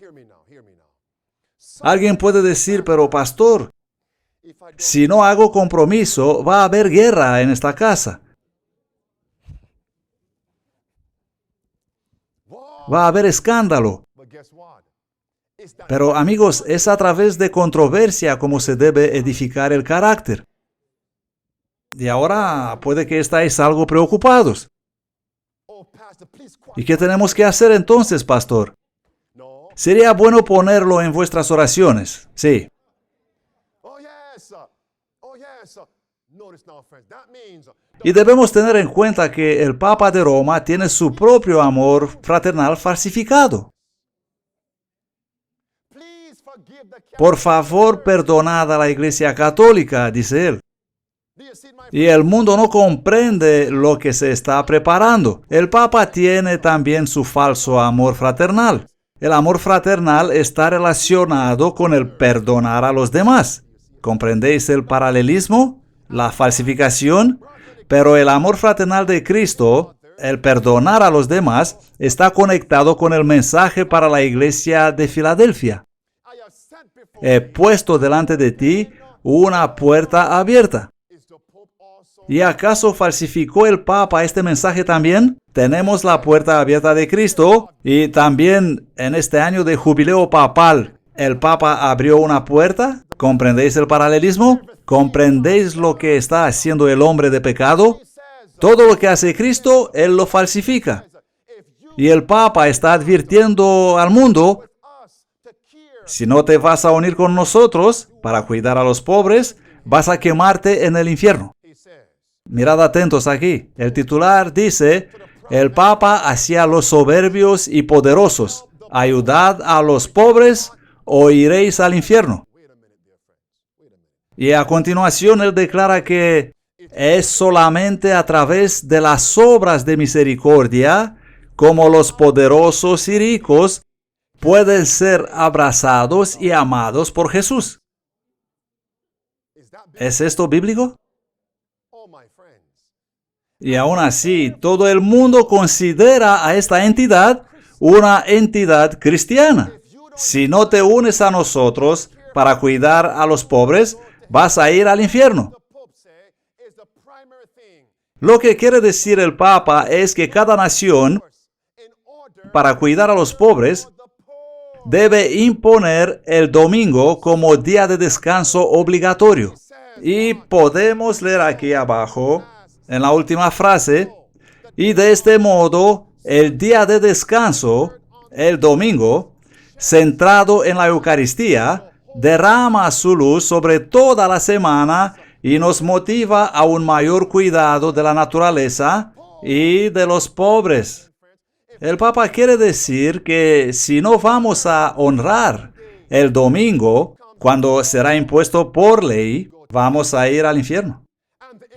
S1: Alguien puede decir, pero pastor, si no hago compromiso, va a haber guerra en esta casa. Va a haber escándalo. Pero amigos, es a través de controversia como se debe edificar el carácter. Y ahora puede que estáis algo preocupados. ¿Y qué tenemos que hacer entonces, pastor? Sería bueno ponerlo en vuestras oraciones. Sí. Y debemos tener en cuenta que el Papa de Roma tiene su propio amor fraternal falsificado. Por favor, perdonad a la Iglesia Católica, dice él. Y el mundo no comprende lo que se está preparando. El Papa tiene también su falso amor fraternal. El amor fraternal está relacionado con el perdonar a los demás. ¿Comprendéis el paralelismo? La falsificación. Pero el amor fraternal de Cristo, el perdonar a los demás, está conectado con el mensaje para la iglesia de Filadelfia. He puesto delante de ti una puerta abierta. ¿Y acaso falsificó el Papa este mensaje también? Tenemos la puerta abierta de Cristo y también en este año de jubileo papal, ¿el Papa abrió una puerta? ¿Comprendéis el paralelismo? ¿Comprendéis lo que está haciendo el hombre de pecado? Todo lo que hace Cristo, Él lo falsifica. Y el Papa está advirtiendo al mundo, si no te vas a unir con nosotros para cuidar a los pobres, vas a quemarte en el infierno. Mirad atentos aquí. El titular dice, el Papa hacia los soberbios y poderosos, ayudad a los pobres o iréis al infierno. Y a continuación él declara que es solamente a través de las obras de misericordia como los poderosos y ricos pueden ser abrazados y amados por Jesús. ¿Es esto bíblico? Y aún así, todo el mundo considera a esta entidad una entidad cristiana. Si no te unes a nosotros para cuidar a los pobres, vas a ir al infierno. Lo que quiere decir el Papa es que cada nación, para cuidar a los pobres, debe imponer el domingo como día de descanso obligatorio. Y podemos leer aquí abajo, en la última frase, y de este modo, el día de descanso, el domingo, centrado en la Eucaristía, derrama su luz sobre toda la semana y nos motiva a un mayor cuidado de la naturaleza y de los pobres. El Papa quiere decir que si no vamos a honrar el domingo, cuando será impuesto por ley, vamos a ir al infierno.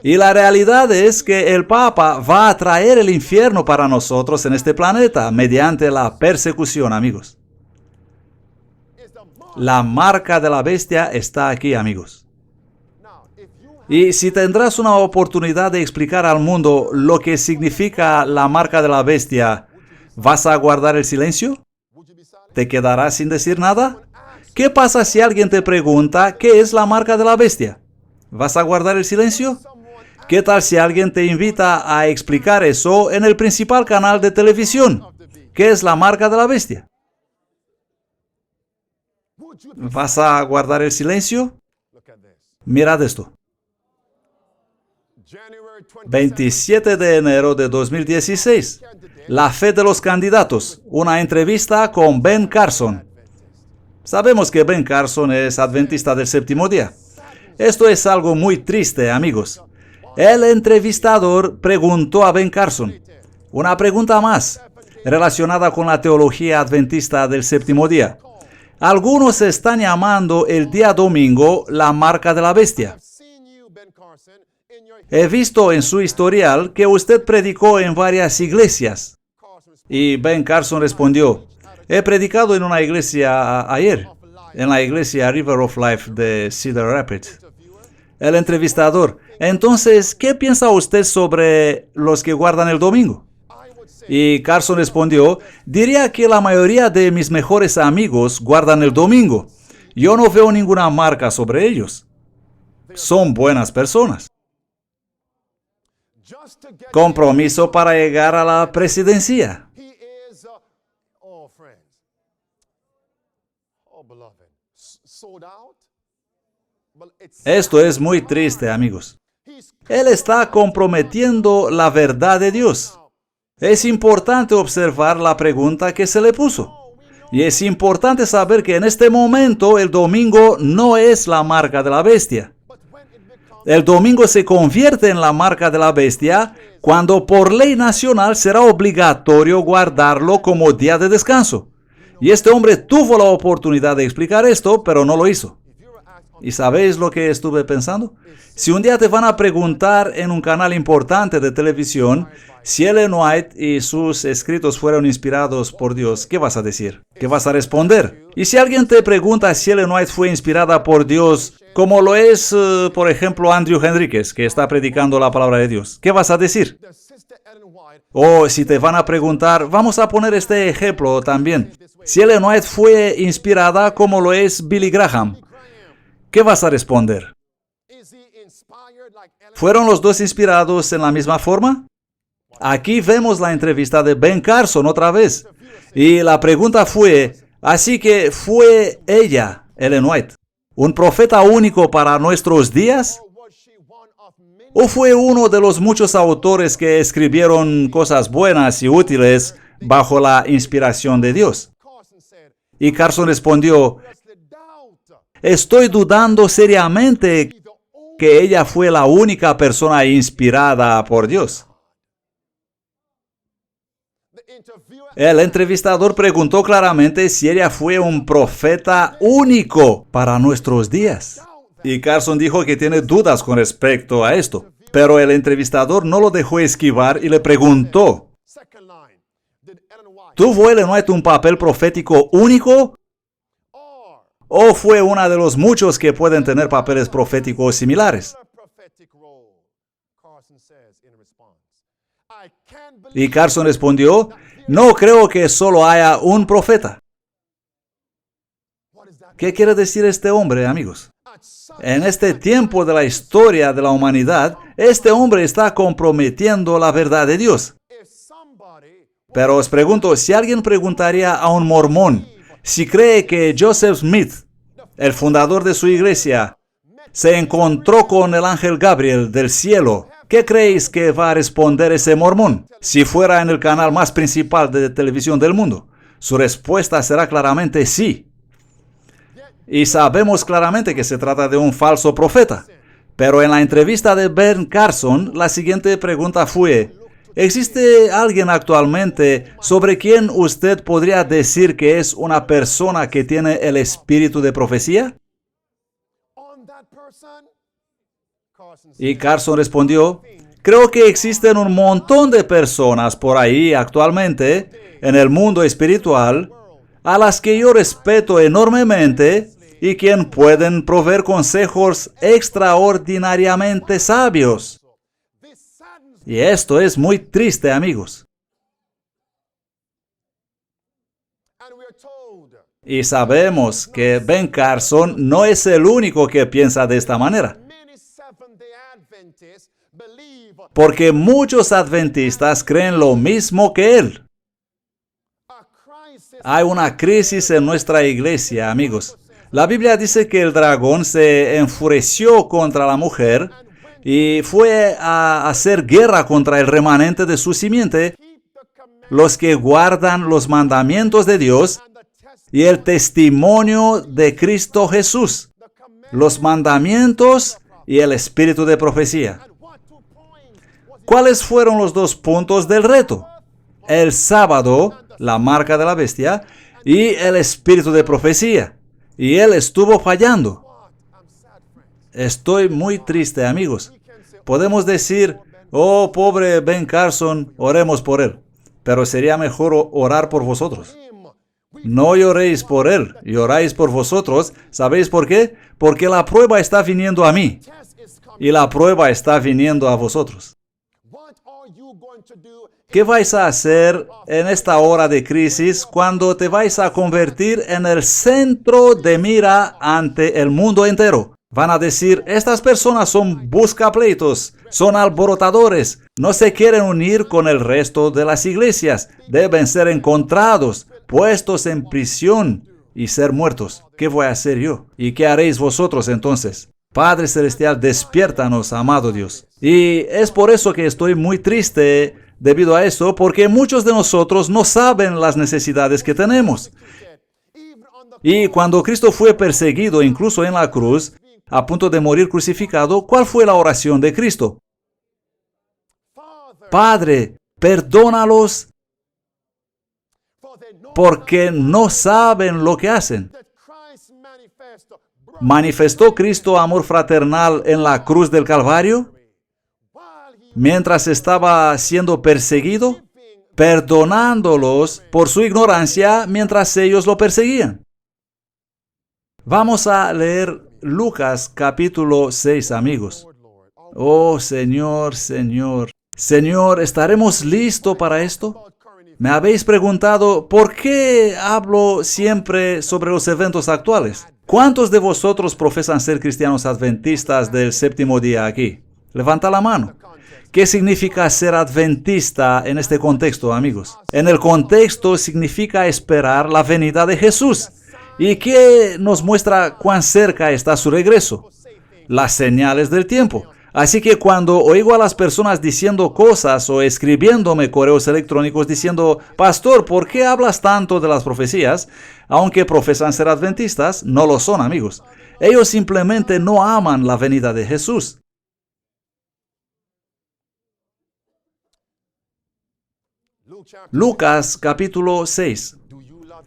S1: Y la realidad es que el Papa va a traer el infierno para nosotros en este planeta mediante la persecución, amigos. La marca de la bestia está aquí, amigos. Y si tendrás una oportunidad de explicar al mundo lo que significa la marca de la bestia, ¿vas a guardar el silencio? ¿Te quedarás sin decir nada? ¿Qué pasa si alguien te pregunta qué es la marca de la bestia? ¿Vas a guardar el silencio? ¿Qué tal si alguien te invita a explicar eso en el principal canal de televisión? ¿Qué es la marca de la bestia? ¿Vas a guardar el silencio? Mirad esto. 27 de enero de 2016. La fe de los candidatos. Una entrevista con Ben Carson. Sabemos que Ben Carson es adventista del séptimo día. Esto es algo muy triste, amigos. El entrevistador preguntó a Ben Carson una pregunta más relacionada con la teología adventista del séptimo día. Algunos están llamando el día domingo la marca de la bestia. He visto en su historial que usted predicó en varias iglesias. Y Ben Carson respondió, he predicado en una iglesia ayer, en la iglesia River of Life de Cedar Rapids. El entrevistador, entonces, ¿qué piensa usted sobre los que guardan el domingo? Y Carson respondió, diría que la mayoría de mis mejores amigos guardan el domingo. Yo no veo ninguna marca sobre ellos. Son buenas personas. Compromiso para llegar a la presidencia. Esto es muy triste, amigos. Él está comprometiendo la verdad de Dios. Es importante observar la pregunta que se le puso. Y es importante saber que en este momento el domingo no es la marca de la bestia. El domingo se convierte en la marca de la bestia cuando por ley nacional será obligatorio guardarlo como día de descanso. Y este hombre tuvo la oportunidad de explicar esto, pero no lo hizo. ¿Y sabéis lo que estuve pensando? Si un día te van a preguntar en un canal importante de televisión si Ellen White y sus escritos fueron inspirados por Dios, ¿qué vas a decir? ¿Qué vas a responder? Y si alguien te pregunta si Ellen White fue inspirada por Dios, como lo es, por ejemplo, Andrew Henríquez, que está predicando la palabra de Dios, ¿qué vas a decir? O si te van a preguntar, vamos a poner este ejemplo también. Si Ellen White fue inspirada como lo es Billy Graham, ¿qué vas a responder? ¿Fueron los dos inspirados en la misma forma? Aquí vemos la entrevista de Ben Carson otra vez. Y la pregunta fue, así que ¿fue ella, Ellen White, un profeta único para nuestros días? ¿O fue uno de los muchos autores que escribieron cosas buenas y útiles bajo la inspiración de Dios? Y Carson respondió, estoy dudando seriamente que ella fue la única persona inspirada por Dios. El entrevistador preguntó claramente si ella fue un profeta único para nuestros días. Y Carson dijo que tiene dudas con respecto a esto. Pero el entrevistador no lo dejó esquivar y le preguntó, ¿tuvo Ellen White un papel profético único? ¿O fue una de los muchos que pueden tener papeles proféticos similares? Y Carson respondió, no creo que solo haya un profeta. ¿Qué quiere decir este hombre, amigos? En este tiempo de la historia de la humanidad, este hombre está comprometiendo la verdad de Dios. Pero os pregunto, si alguien preguntaría a un mormón si cree que Joseph Smith, el fundador de su iglesia, se encontró con el ángel Gabriel del cielo, ¿qué creéis que va a responder ese mormón? Si fuera en el canal más principal de televisión del mundo, su respuesta será claramente sí. Y sabemos claramente que se trata de un falso profeta. Pero en la entrevista de Ben Carson, la siguiente pregunta fue, ¿existe alguien actualmente sobre quien usted podría decir que es una persona que tiene el espíritu de profecía? Y Carson respondió, creo que existen un montón de personas por ahí actualmente en el mundo espiritual a las que yo respeto enormemente y quien pueden proveer consejos extraordinariamente sabios. Y esto es muy triste, amigos. Y sabemos que Ben Carson no es el único que piensa de esta manera, porque muchos adventistas creen lo mismo que él. Hay una crisis en nuestra iglesia, amigos. La Biblia dice que el dragón se enfureció contra la mujer y fue a hacer guerra contra el remanente de su simiente, los que guardan los mandamientos de Dios y el testimonio de Cristo Jesús, los mandamientos y el espíritu de profecía. ¿Cuáles fueron los dos puntos del reto? El sábado, la marca de la bestia, y el espíritu de profecía. Y él estuvo fallando. Estoy muy triste, amigos. Podemos decir, oh, pobre Ben Carson, oremos por él. Pero sería mejor orar por vosotros. No lloréis por él, lloráis por vosotros. ¿Sabéis por qué? Porque la prueba está viniendo a mí. Y la prueba está viniendo a vosotros. ¿Qué vais a hacer en esta hora de crisis cuando te vais a convertir en el centro de mira ante el mundo entero? Van a decir, estas personas son buscapleitos, son alborotadores, no se quieren unir con el resto de las iglesias, deben ser encontrados, puestos en prisión y ser muertos. ¿Qué voy a hacer yo? ¿Y qué haréis vosotros entonces? Padre Celestial, despiértanos, amado Dios. Y es por eso que estoy muy triste debido a eso, porque muchos de nosotros no saben las necesidades que tenemos. Y cuando Cristo fue perseguido, incluso en la cruz, a punto de morir crucificado, ¿cuál fue la oración de Cristo? Padre, perdónalos porque no saben lo que hacen. ¿Manifestó Cristo amor fraternal en la cruz del Calvario mientras estaba siendo perseguido, perdonándolos por su ignorancia mientras ellos lo perseguían? Vamos a leer Lucas capítulo 6, amigos. Oh, Señor, Señor. Señor, ¿estaremos listos para esto? Me habéis preguntado, ¿por qué hablo siempre sobre los eventos actuales? ¿Cuántos de vosotros profesan ser cristianos adventistas del séptimo día aquí? Levanta la mano. ¿Qué significa ser adventista en este contexto, amigos? En el contexto significa esperar la venida de Jesús. ¿Y qué nos muestra cuán cerca está su regreso? Las señales del tiempo. Así que cuando oigo a las personas diciendo cosas o escribiéndome correos electrónicos diciendo, Pastor, ¿por qué hablas tanto de las profecías? Aunque profesan ser adventistas, no lo son, amigos. Ellos simplemente no aman la venida de Jesús. Lucas capítulo 6.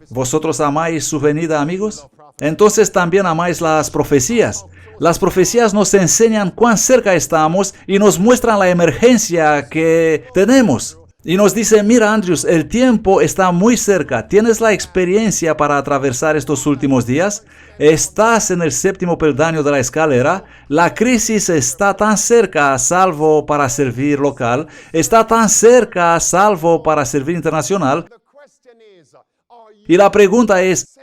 S1: ¿Vosotros amáis su venida, amigos? Entonces también amáis las profecías. Las profecías nos enseñan cuán cerca estamos y nos muestran la emergencia que tenemos. Y nos dice, mira, Andrews, el tiempo está muy cerca. ¿Tienes la experiencia para atravesar estos últimos días? Estás en el séptimo peldaño de la escalera. La crisis está tan cerca, salvo para servir local. Está tan cerca, salvo para servir internacional. Y la pregunta es,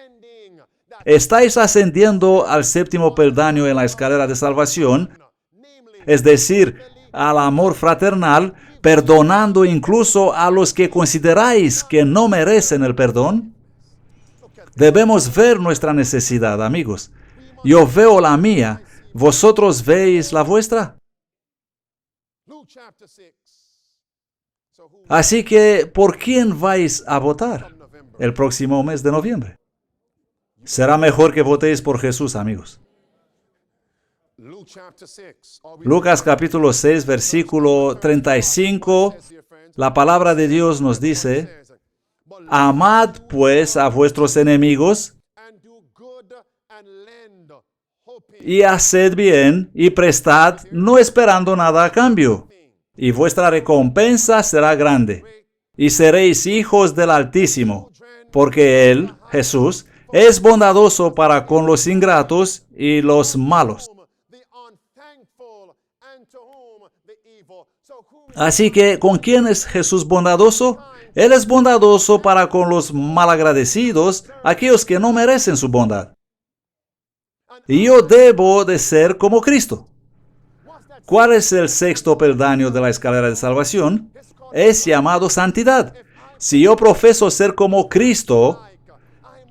S1: ¿estáis ascendiendo al séptimo peldaño en la escalera de salvación? Es decir, al amor fraternal, perdonando incluso a los que consideráis que no merecen el perdón. Debemos ver nuestra necesidad, amigos. Yo veo la mía. ¿Vosotros veis la vuestra? Así que, ¿por quién vais a votar el próximo mes de noviembre? Será mejor que votéis por Jesús, amigos. Lucas capítulo 6, versículo 35, la palabra de Dios nos dice, amad pues a vuestros enemigos y haced bien y prestad, no esperando nada a cambio, y vuestra recompensa será grande, y seréis hijos del Altísimo, porque Él, Jesús, es bondadoso para con los ingratos y los malos. Así que, ¿con quién es Jesús bondadoso? Él es bondadoso para con los malagradecidos, aquellos que no merecen su bondad. Y yo debo de ser como Cristo. ¿Cuál es el sexto peldaño de la escalera de salvación? Es llamado santidad. Si yo profeso ser como Cristo,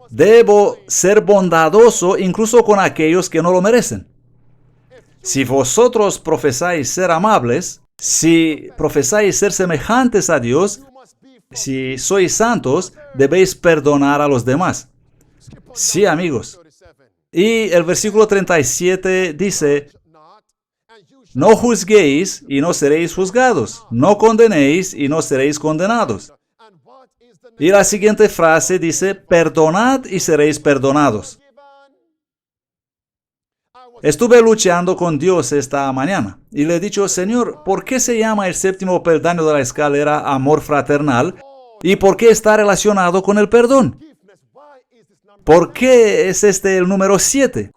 S1: debo ser bondadoso incluso con aquellos que no lo merecen. Si vosotros profesáis ser amables, si profesáis ser semejantes a Dios, si sois santos, debéis perdonar a los demás. Sí, amigos. Y el versículo 37 dice, no juzguéis y no seréis juzgados, no condenéis y no seréis condenados. Y la siguiente frase dice, perdonad y seréis perdonados. Estuve luchando con Dios esta mañana y le he dicho, Señor, ¿por qué se llama el séptimo peldaño de la escalera amor fraternal? ¿Y por qué está relacionado con el perdón? ¿Por qué es este el número 7?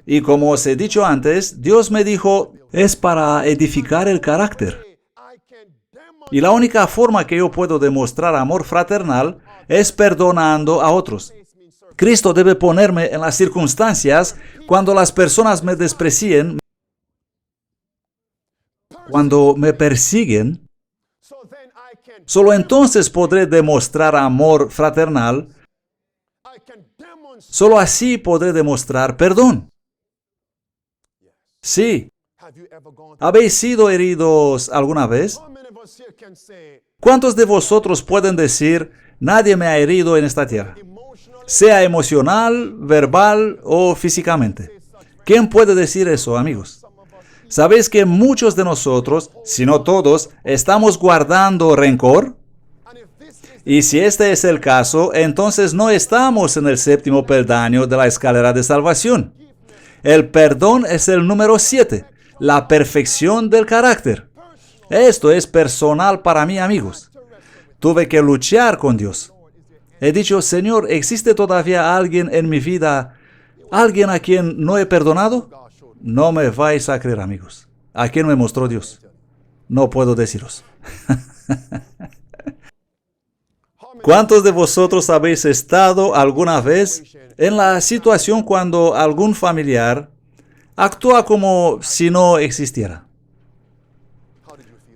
S1: Y como os he dicho antes, Dios me dijo, es para edificar el carácter. Y la única forma que yo puedo demostrar amor fraternal es perdonando a otros. Cristo debe ponerme en las circunstancias cuando las personas me desprecien, cuando me persiguen. Solo entonces podré demostrar amor fraternal. Solo así podré demostrar perdón. Sí. ¿Habéis sido heridos alguna vez? ¿Cuántos de vosotros pueden decir, nadie me ha herido en esta tierra? Sea emocional, verbal o físicamente. ¿Quién puede decir eso, amigos? ¿Sabéis que muchos de nosotros, si no todos, estamos guardando rencor? Y si este es el caso, entonces no estamos en el séptimo peldaño de la escalera de salvación. El perdón es el número 7, la perfección del carácter. Esto es personal para mí, amigos. Tuve que luchar con Dios. He dicho, Señor, ¿existe todavía alguien en mi vida, alguien a quien no he perdonado? No me vais a creer, amigos. ¿A quién me mostró Dios? No puedo deciros. ¿Cuántos de vosotros habéis estado alguna vez en la situación cuando algún familiar actúa como si no existiera?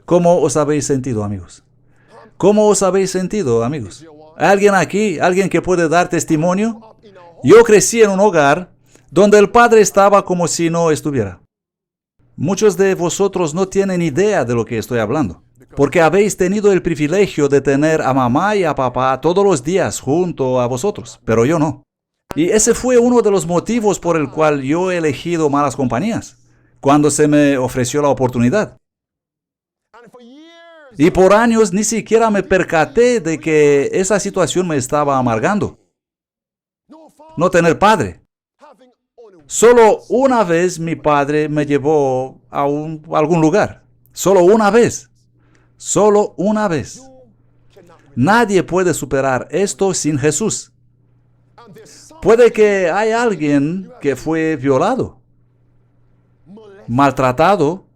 S1: ¿Cómo os habéis sentido, amigos? ¿Cómo os habéis sentido, amigos? ¿Alguien aquí? ¿Alguien que puede dar testimonio? Yo crecí en un hogar donde el padre estaba como si no estuviera. Muchos de vosotros no tienen idea de lo que estoy hablando, porque habéis tenido el privilegio de tener a mamá y a papá todos los días junto a vosotros, pero yo no. Y ese fue uno de los motivos por el cual yo he elegido malas compañías, cuando se me ofreció la oportunidad. Y por años ni siquiera me percaté de que esa situación me estaba amargando. No tener padre. Solo una vez mi padre me llevó a algún lugar. Solo una vez. Solo una vez. Nadie puede superar esto sin Jesús. Puede que haya alguien que fue violado, maltratado.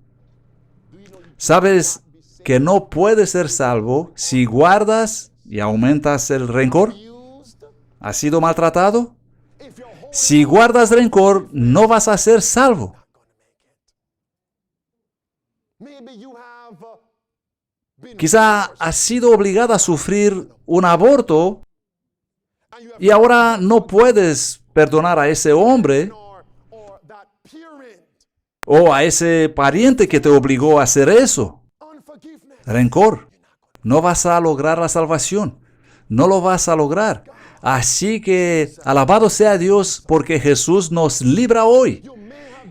S1: ¿Sabes que no puedes ser salvo si guardas y aumentas el rencor? ¿Has sido maltratado? Si guardas rencor, no vas a ser salvo. Quizá has sido obligado a sufrir un aborto y ahora no puedes perdonar a ese hombre o a ese pariente que te obligó a hacer eso. Rencor. No vas a lograr la salvación. No lo vas a lograr. Así que alabado sea Dios porque Jesús nos libra hoy.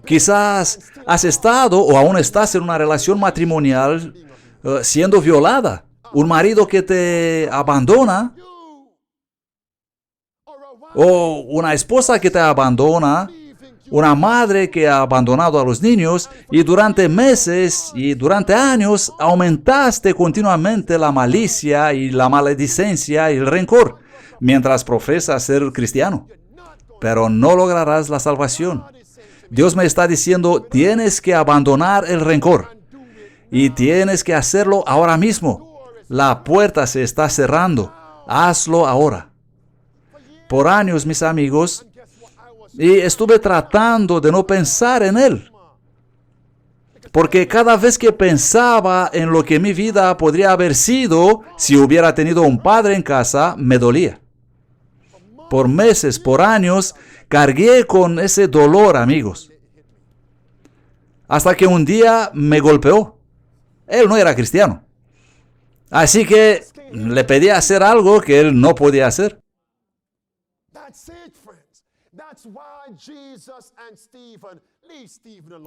S1: Quizás has estado o aún estás en una relación matrimonial siendo violada. Un marido que te abandona o una esposa que te abandona. Una madre que ha abandonado a los niños y durante meses y durante años aumentaste continuamente la malicia y la maledicencia y el rencor mientras profesas ser cristiano. Pero no lograrás la salvación. Dios me está diciendo, tienes que abandonar el rencor y tienes que hacerlo ahora mismo. La puerta se está cerrando. Hazlo ahora. Por años, mis amigos, y estuve tratando de no pensar en él. Porque cada vez que pensaba en lo que mi vida podría haber sido si hubiera tenido un padre en casa, me dolía. Por meses, por años, cargué con ese dolor, amigos. Hasta que un día me golpeó. Él no era cristiano. Así que le pedí hacer algo que él no podía hacer.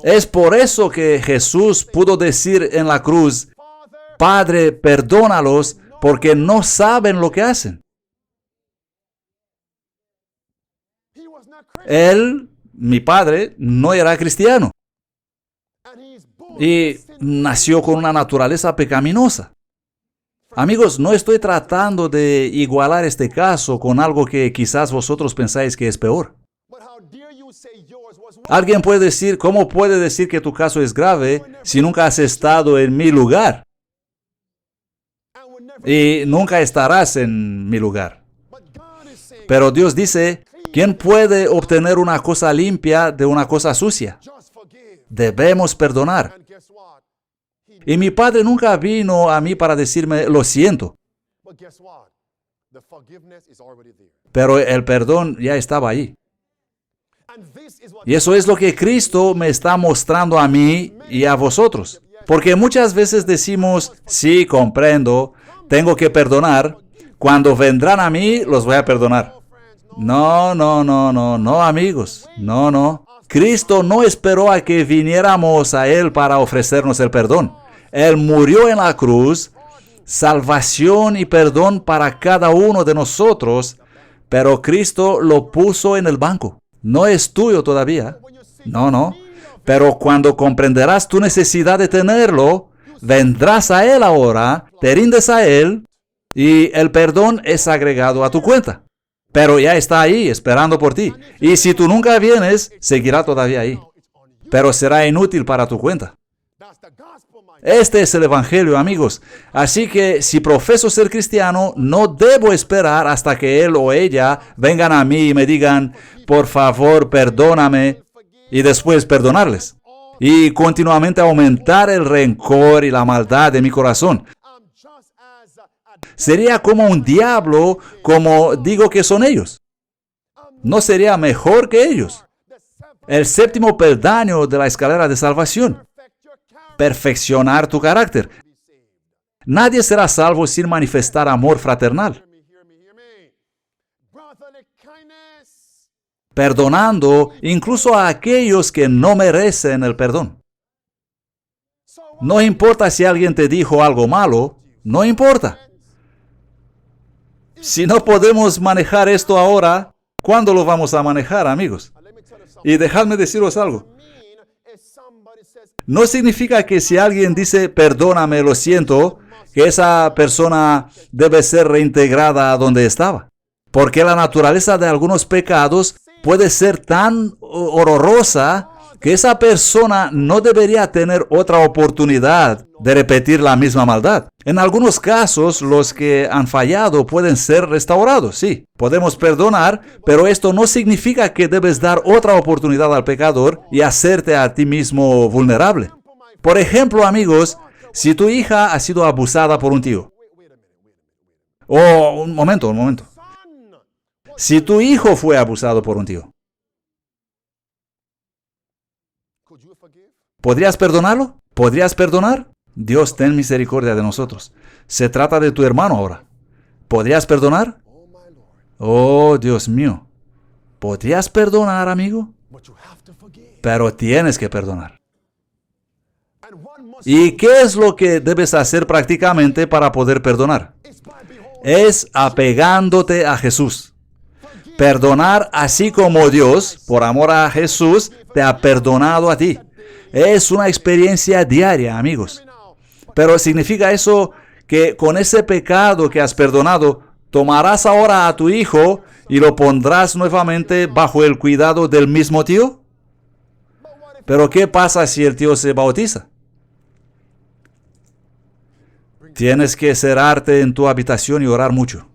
S1: Es por eso que Jesús pudo decir en la cruz, Padre, perdónalos porque no saben lo que hacen. Él, mi padre, no era cristiano y nació con una naturaleza pecaminosa. Amigos, no estoy tratando de igualar este caso con algo que quizás vosotros pensáis que es peor. Alguien puede decir, ¿cómo puede decir que tu caso es grave si nunca has estado en mi lugar? Y nunca estarás en mi lugar. Pero Dios dice, ¿quién puede obtener una cosa limpia de una cosa sucia? Debemos perdonar. Y mi padre nunca vino a mí para decirme, lo siento. Pero el perdón ya estaba ahí. Y eso es lo que Cristo me está mostrando a mí y a vosotros. Porque muchas veces decimos, sí, comprendo, tengo que perdonar. Cuando vendrán a mí, los voy a perdonar. No, amigos. No. Cristo no esperó a que viniéramos a Él para ofrecernos el perdón. Él murió en la cruz, salvación y perdón para cada uno de nosotros, pero Cristo lo puso en el banco. No es tuyo todavía. No. Pero cuando comprenderás tu necesidad de tenerlo, vendrás a Él ahora, te rindes a Él y el perdón es agregado a tu cuenta. Pero ya está ahí, esperando por ti. Y si tú nunca vienes, seguirá todavía ahí. Pero será inútil para tu cuenta. Este es el Evangelio, amigos. Así que si profeso ser cristiano, no debo esperar hasta que él o ella vengan a mí y me digan, por favor, perdóname, y después perdonarles. Y continuamente aumentar el rencor y la maldad de mi corazón. Sería como un diablo, como digo que son ellos. No sería mejor que ellos. El séptimo peldaño de la escalera de salvación. Perfeccionar tu carácter. Nadie será salvo sin manifestar amor fraternal. Perdonando incluso a aquellos que no merecen el perdón. No importa si alguien te dijo algo malo, no importa. Si no podemos manejar esto ahora, ¿cuándo lo vamos a manejar, amigos? Y dejadme deciros algo. No significa que si alguien dice, perdóname, lo siento, que esa persona debe ser reintegrada a donde estaba. Porque la naturaleza de algunos pecados puede ser tan horrorosa que esa persona no debería tener otra oportunidad de repetir la misma maldad. En algunos casos, los que han fallado pueden ser restaurados, sí. Podemos perdonar, pero esto no significa que debes dar otra oportunidad al pecador y hacerte a ti mismo vulnerable. Por ejemplo, amigos, si tu hija ha sido abusada por un tío. Un momento. Si tu hijo fue abusado por un tío, ¿podrías perdonarlo? ¿Podrías perdonar? Dios, ten misericordia de nosotros. Se trata de tu hermano ahora. ¿Podrías perdonar? Oh, Dios mío. ¿Podrías perdonar, amigo? Pero tienes que perdonar. ¿Y qué es lo que debes hacer prácticamente para poder perdonar? Es apegándote a Jesús. Perdonar así como Dios, por amor a Jesús, te ha perdonado a ti. Es una experiencia diaria, amigos. Pero ¿significa eso que con ese pecado que has perdonado, tomarás ahora a tu hijo y lo pondrás nuevamente bajo el cuidado del mismo tío? ¿Pero qué pasa si el tío se bautiza? Tienes que cerrarte en tu habitación y orar mucho.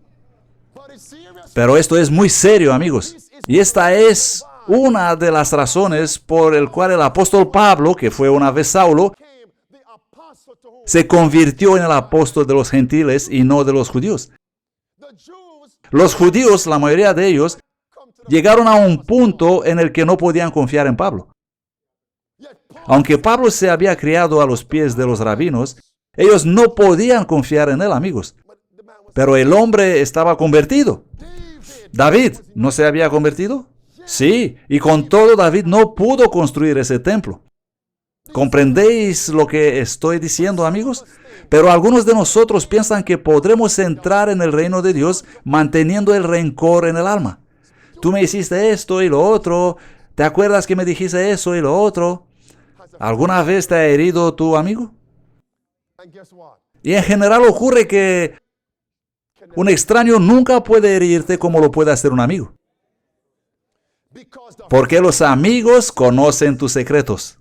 S1: Pero esto es muy serio, amigos. Y esta es una de las razones por el cual el apóstol Pablo, que fue una vez Saulo, se convirtió en el apóstol de los gentiles y no de los judíos. Los judíos, la mayoría de ellos, llegaron a un punto en el que no podían confiar en Pablo. Aunque Pablo se había criado a los pies de los rabinos, ellos no podían confiar en él, amigos. Pero el hombre estaba convertido. David, ¿no se había convertido? Sí, y con todo David no pudo construir ese templo. ¿Comprendéis lo que estoy diciendo, amigos? Pero algunos de nosotros piensan que podremos entrar en el reino de Dios manteniendo el rencor en el alma. Tú me hiciste esto y lo otro. ¿Te acuerdas que me dijiste eso y lo otro? ¿Alguna vez te ha herido tu amigo? Y en general ocurre que un extraño nunca puede herirte como lo puede hacer un amigo. Porque los amigos conocen tus secretos.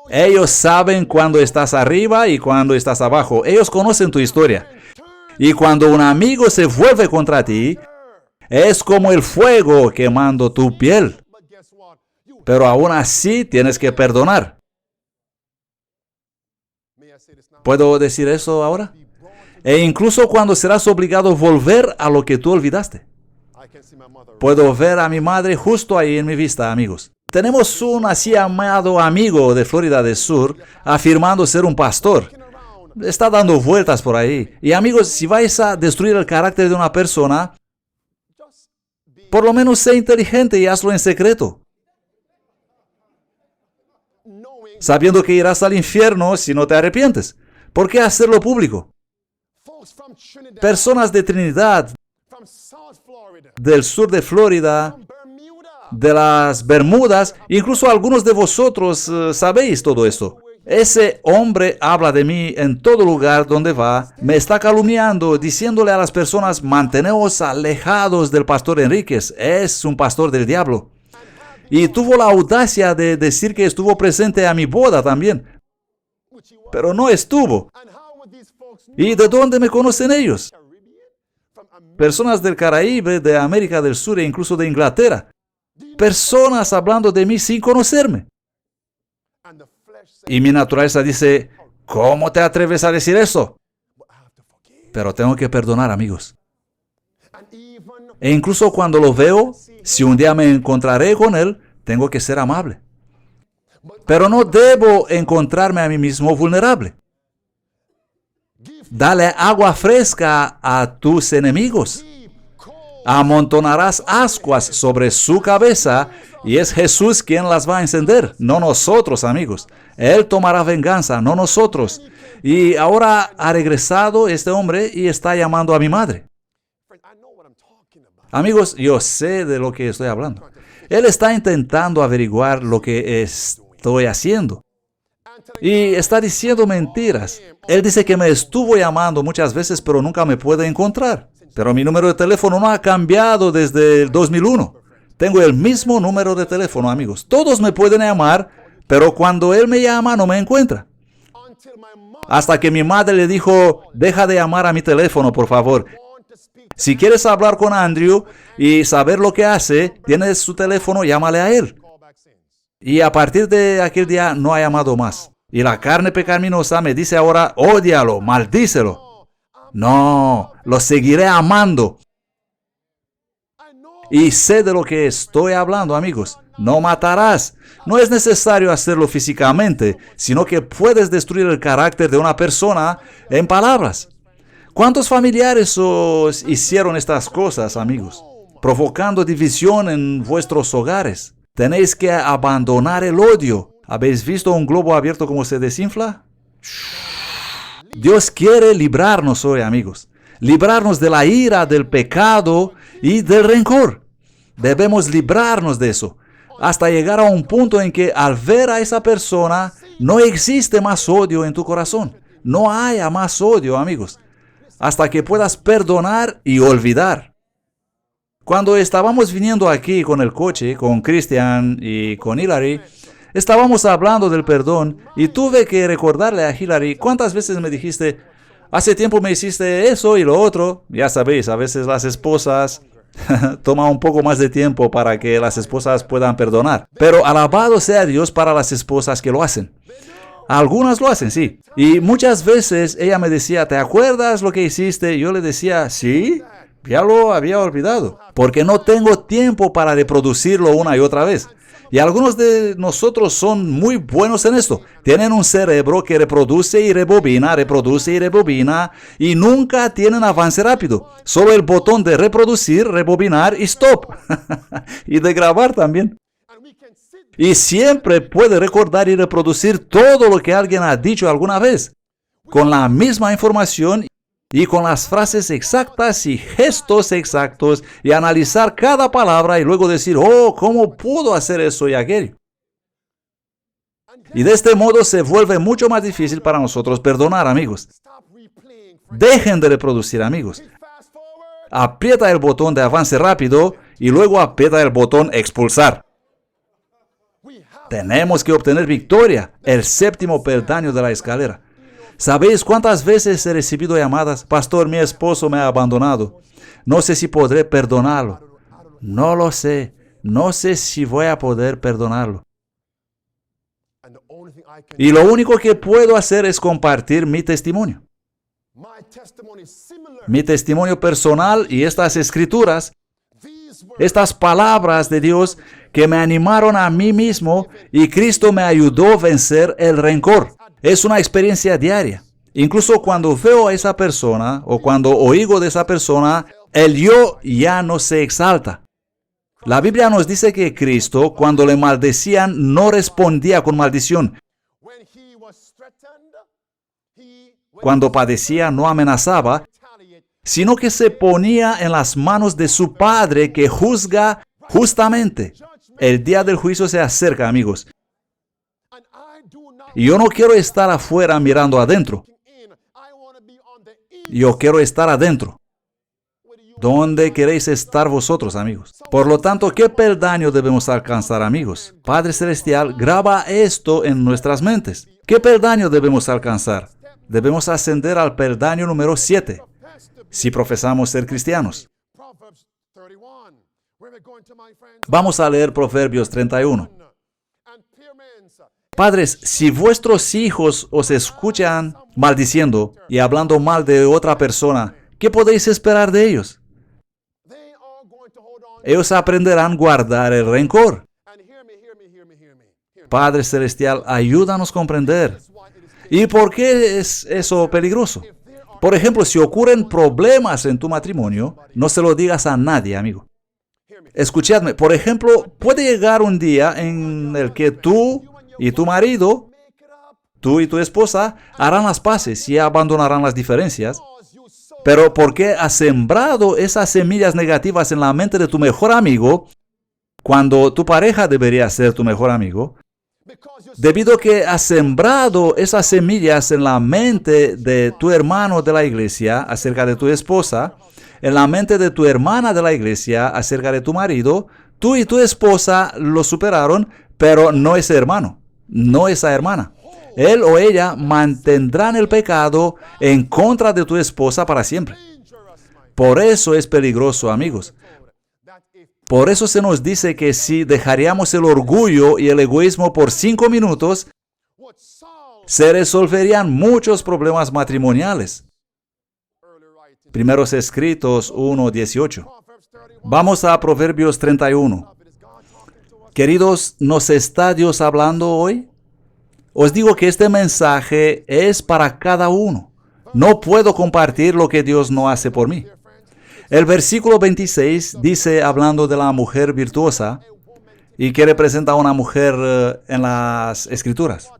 S1: Ellos saben cuando estás arriba y cuando estás abajo. Ellos conocen tu historia. Y cuando un amigo se vuelve contra ti, es como el fuego quemando tu piel. Pero aún así tienes que perdonar. ¿Puedo decir eso ahora? E incluso cuando serás obligado a volver a lo que tú olvidaste. Puedo ver a mi madre justo ahí en mi vista, amigos. Tenemos un así amado amigo de Florida del Sur afirmando ser un pastor. Está dando vueltas por ahí. Y amigos, si vais a destruir el carácter de una persona, por lo menos sé inteligente y hazlo en secreto. Sabiendo que irás al infierno si no te arrepientes. ¿Por qué hacerlo público? Personas de Trinidad, del sur de Florida, de las Bermudas, incluso algunos de vosotros sabéis todo esto. Ese hombre habla de mí en todo lugar donde va, me está calumniando, diciéndole a las personas, manteneos alejados del pastor Enríquez, es un pastor del diablo. Y tuvo la audacia de decir que estuvo presente a mi boda también, pero no estuvo. ¿Y de dónde me conocen ellos? Personas del Caribe, de América del Sur e incluso de Inglaterra. Personas hablando de mí sin conocerme. Y mi naturaleza dice, ¿cómo te atreves a decir eso? Pero tengo que perdonar, amigos. E incluso cuando lo veo, si un día me encontraré con él, tengo que ser amable. Pero no debo encontrarme a mí mismo vulnerable. Dale agua fresca a tus enemigos. Amontonarás ascuas sobre su cabeza y es Jesús quien las va a encender, no nosotros, amigos. Él tomará venganza, no nosotros. Y ahora ha regresado este hombre y está llamando a mi madre. Amigos, yo sé de lo que estoy hablando. Él está intentando averiguar lo que estoy haciendo. Y está diciendo mentiras. Él dice que me estuvo llamando muchas veces, pero nunca me puede encontrar. Pero mi número de teléfono no ha cambiado desde el 2001. Tengo el mismo número de teléfono, amigos. Todos me pueden llamar, pero cuando él me llama no me encuentra. Hasta que mi madre le dijo, deja de llamar a mi teléfono, por favor. Si quieres hablar con Andrew y saber lo que hace, tienes su teléfono, llámale a él. Y a partir de aquel día no ha llamado más. Y la carne pecaminosa me dice ahora, ódialo, maldícelo. No, lo seguiré amando. Y sé de lo que estoy hablando, amigos. No matarás. No es necesario hacerlo físicamente, sino que puedes destruir el carácter de una persona en palabras. ¿Cuántos familiares os hicieron estas cosas, amigos? Provocando división en vuestros hogares. Tenéis que abandonar el odio. ¿Habéis visto un globo abierto cómo se desinfla? Dios quiere librarnos hoy, amigos. Librarnos de la ira, del pecado y del rencor. Debemos librarnos de eso. Hasta llegar a un punto en que al ver a esa persona, no existe más odio en tu corazón. No haya más odio, amigos. Hasta que puedas perdonar y olvidar. Cuando estábamos viniendo aquí con el coche, con Christian y con Hillary, estábamos hablando del perdón y tuve que recordarle a Hillary, ¿cuántas veces me dijiste, hace tiempo me hiciste eso y lo otro. Ya sabéis, a veces las esposas toma un poco más de tiempo para que las esposas puedan perdonar. Pero alabado sea Dios para las esposas que lo hacen. Algunas lo hacen, sí. Y muchas veces ella me decía, ¿te acuerdas lo que hiciste? Y yo le decía, sí, ya lo había olvidado. Porque no tengo tiempo para reproducirlo una y otra vez. Y algunos de nosotros son muy buenos en esto. Tienen un cerebro que reproduce y rebobina, y nunca tienen avance rápido. Solo el botón de reproducir, rebobinar y stop. Y de grabar también. Y siempre puede recordar y reproducir todo lo que alguien ha dicho alguna vez, con la misma información y con las frases exactas y gestos exactos, y analizar cada palabra y luego decir, oh, ¿cómo pudo hacer eso y aquello? Y de este modo se vuelve mucho más difícil para nosotros perdonar, amigos. Dejen de reproducir, amigos. Aprieta el botón de avance rápido y luego aprieta el botón expulsar. Tenemos que obtener victoria, el séptimo peldaño de la escalera. ¿Sabéis cuántas veces he recibido llamadas? Pastor, mi esposo me ha abandonado. No sé si podré perdonarlo. No lo sé. No sé si voy a poder perdonarlo. Y lo único que puedo hacer es compartir mi testimonio. Mi testimonio personal y estas escrituras, estas palabras de Dios que me animaron a mí mismo, y Cristo me ayudó a vencer el rencor. Es una experiencia diaria. Incluso cuando veo a esa persona o cuando oigo de esa persona, el yo ya no se exalta. La Biblia nos dice que Cristo, cuando le maldecían, no respondía con maldición. Cuando padecía, no amenazaba, sino que se ponía en las manos de su Padre, que juzga justamente. El día del juicio se acerca, amigos. Y yo no quiero estar afuera mirando adentro. Yo quiero estar adentro. ¿Dónde queréis estar vosotros, amigos? Por lo tanto, ¿qué peldaño debemos alcanzar, amigos? Padre Celestial, graba esto en nuestras mentes. ¿Qué peldaño debemos alcanzar? Debemos ascender al peldaño número 7, si profesamos ser cristianos. Vamos a leer Proverbios 31. Padres, si vuestros hijos os escuchan maldiciendo y hablando mal de otra persona, ¿qué podéis esperar de ellos? Ellos aprenderán a guardar el rencor. Padre Celestial, ayúdanos a comprender. ¿Y por qué es eso peligroso? Por ejemplo, si ocurren problemas en tu matrimonio, no se lo digas a nadie, amigo. Escuchadme, por ejemplo, puede llegar un día en el que tú y tu marido, tú y tu esposa, harán las paces y abandonarán las diferencias. Pero porque has sembrado esas semillas negativas en la mente de tu mejor amigo, cuando tu pareja debería ser tu mejor amigo, debido a que has sembrado esas semillas en la mente de tu hermano de la iglesia acerca de tu esposa, en la mente de tu hermana de la iglesia acerca de tu marido, tú y tu esposa lo superaron, pero no ese hermano, no esa hermana. Él o ella mantendrán el pecado en contra de tu esposa para siempre. Por eso es peligroso, amigos. Por eso se nos dice que si dejaríamos el orgullo y el egoísmo por 5 minutos, se resolverían muchos problemas matrimoniales. Primeros Escritos 1:18. Vamos a Proverbios 31. Queridos, ¿nos está Dios hablando hoy? Os digo que este mensaje es para cada uno. No puedo compartir lo que Dios no hace por mí. El versículo 26 dice, hablando de la mujer virtuosa, y que representa a una mujer en las Escrituras,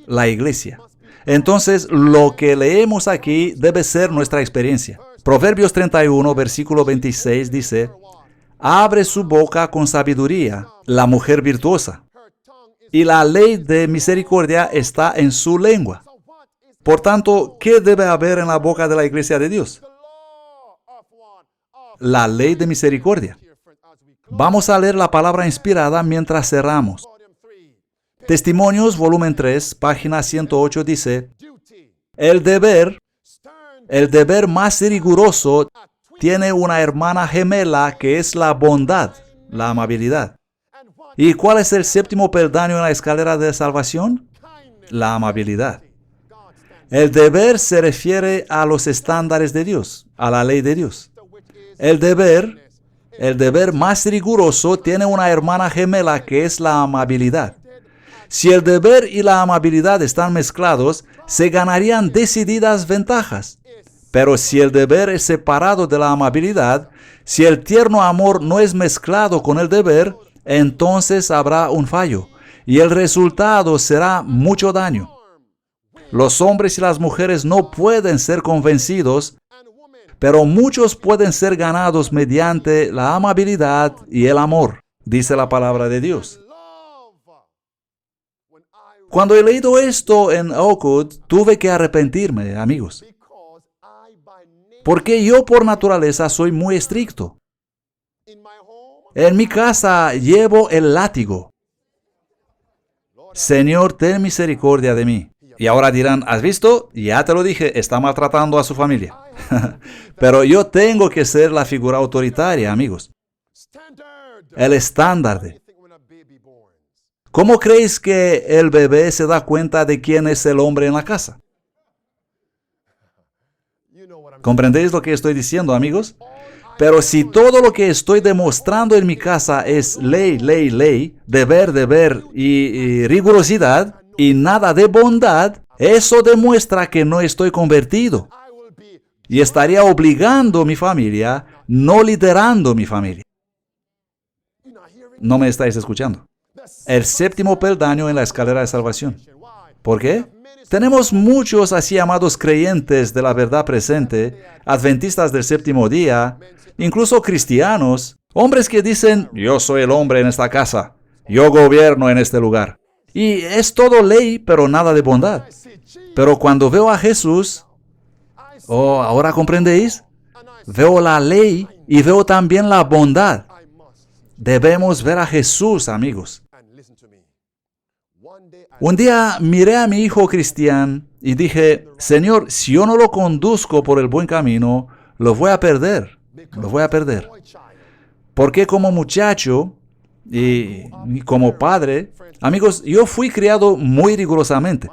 S1: la iglesia. Entonces, lo que leemos aquí debe ser nuestra experiencia. Proverbios 31, versículo 26 dice, abre su boca con sabiduría, la mujer virtuosa, y la ley de misericordia está en su lengua. Por tanto, ¿qué debe haber en la boca de la iglesia de Dios? La ley de misericordia. Vamos a leer la palabra inspirada mientras cerramos. Testimonios, volumen 3, página 108 dice, el deber El deber más riguroso tiene una hermana gemela que es la bondad, la amabilidad. ¿Y cuál es el séptimo peldaño en la escalera de salvación? La amabilidad. El deber se refiere a los estándares de Dios, a la ley de Dios. El deber más riguroso tiene una hermana gemela que es la amabilidad. Si el deber y la amabilidad están mezclados, se ganarían decididas ventajas. Pero si el deber es separado de la amabilidad, si el tierno amor no es mezclado con el deber, entonces habrá un fallo, y el resultado será mucho daño. Los hombres y las mujeres no pueden ser convencidos, pero muchos pueden ser ganados mediante la amabilidad y el amor, dice la palabra de Dios. Cuando he leído esto en Oakwood, tuve que arrepentirme, amigos, porque yo por naturaleza soy muy estricto. En mi casa llevo el látigo. Señor, ten misericordia de mí. Y ahora dirán, ¿has visto? Ya te lo dije, está maltratando a su familia. Pero yo tengo que ser la figura autoritaria, amigos. El estándar. ¿Cómo creéis que el bebé se da cuenta de quién es el hombre en la casa? ¿Comprendéis lo que estoy diciendo, amigos? Pero si todo lo que estoy demostrando en mi casa es ley, ley, ley, deber y rigurosidad, y nada de bondad, eso demuestra que no estoy convertido. Y estaría obligando a mi familia, no liderando mi familia. No me estáis escuchando. El séptimo peldaño en la escalera de salvación. ¿Por qué? Tenemos muchos así llamados creyentes de la verdad presente, adventistas del séptimo día, incluso cristianos, hombres que dicen, yo soy el hombre en esta casa, yo gobierno en este lugar. Y es todo ley, pero nada de bondad. Pero cuando veo a Jesús, ¿ahora comprendéis? Veo la ley y veo también la bondad. Debemos ver a Jesús, amigos. Un día miré a mi hijo Cristian y dije, Señor, si yo no lo conduzco por el buen camino, lo voy a perder. Lo voy a perder. Porque como muchacho y como padre, amigos, yo fui criado muy rigurosamente.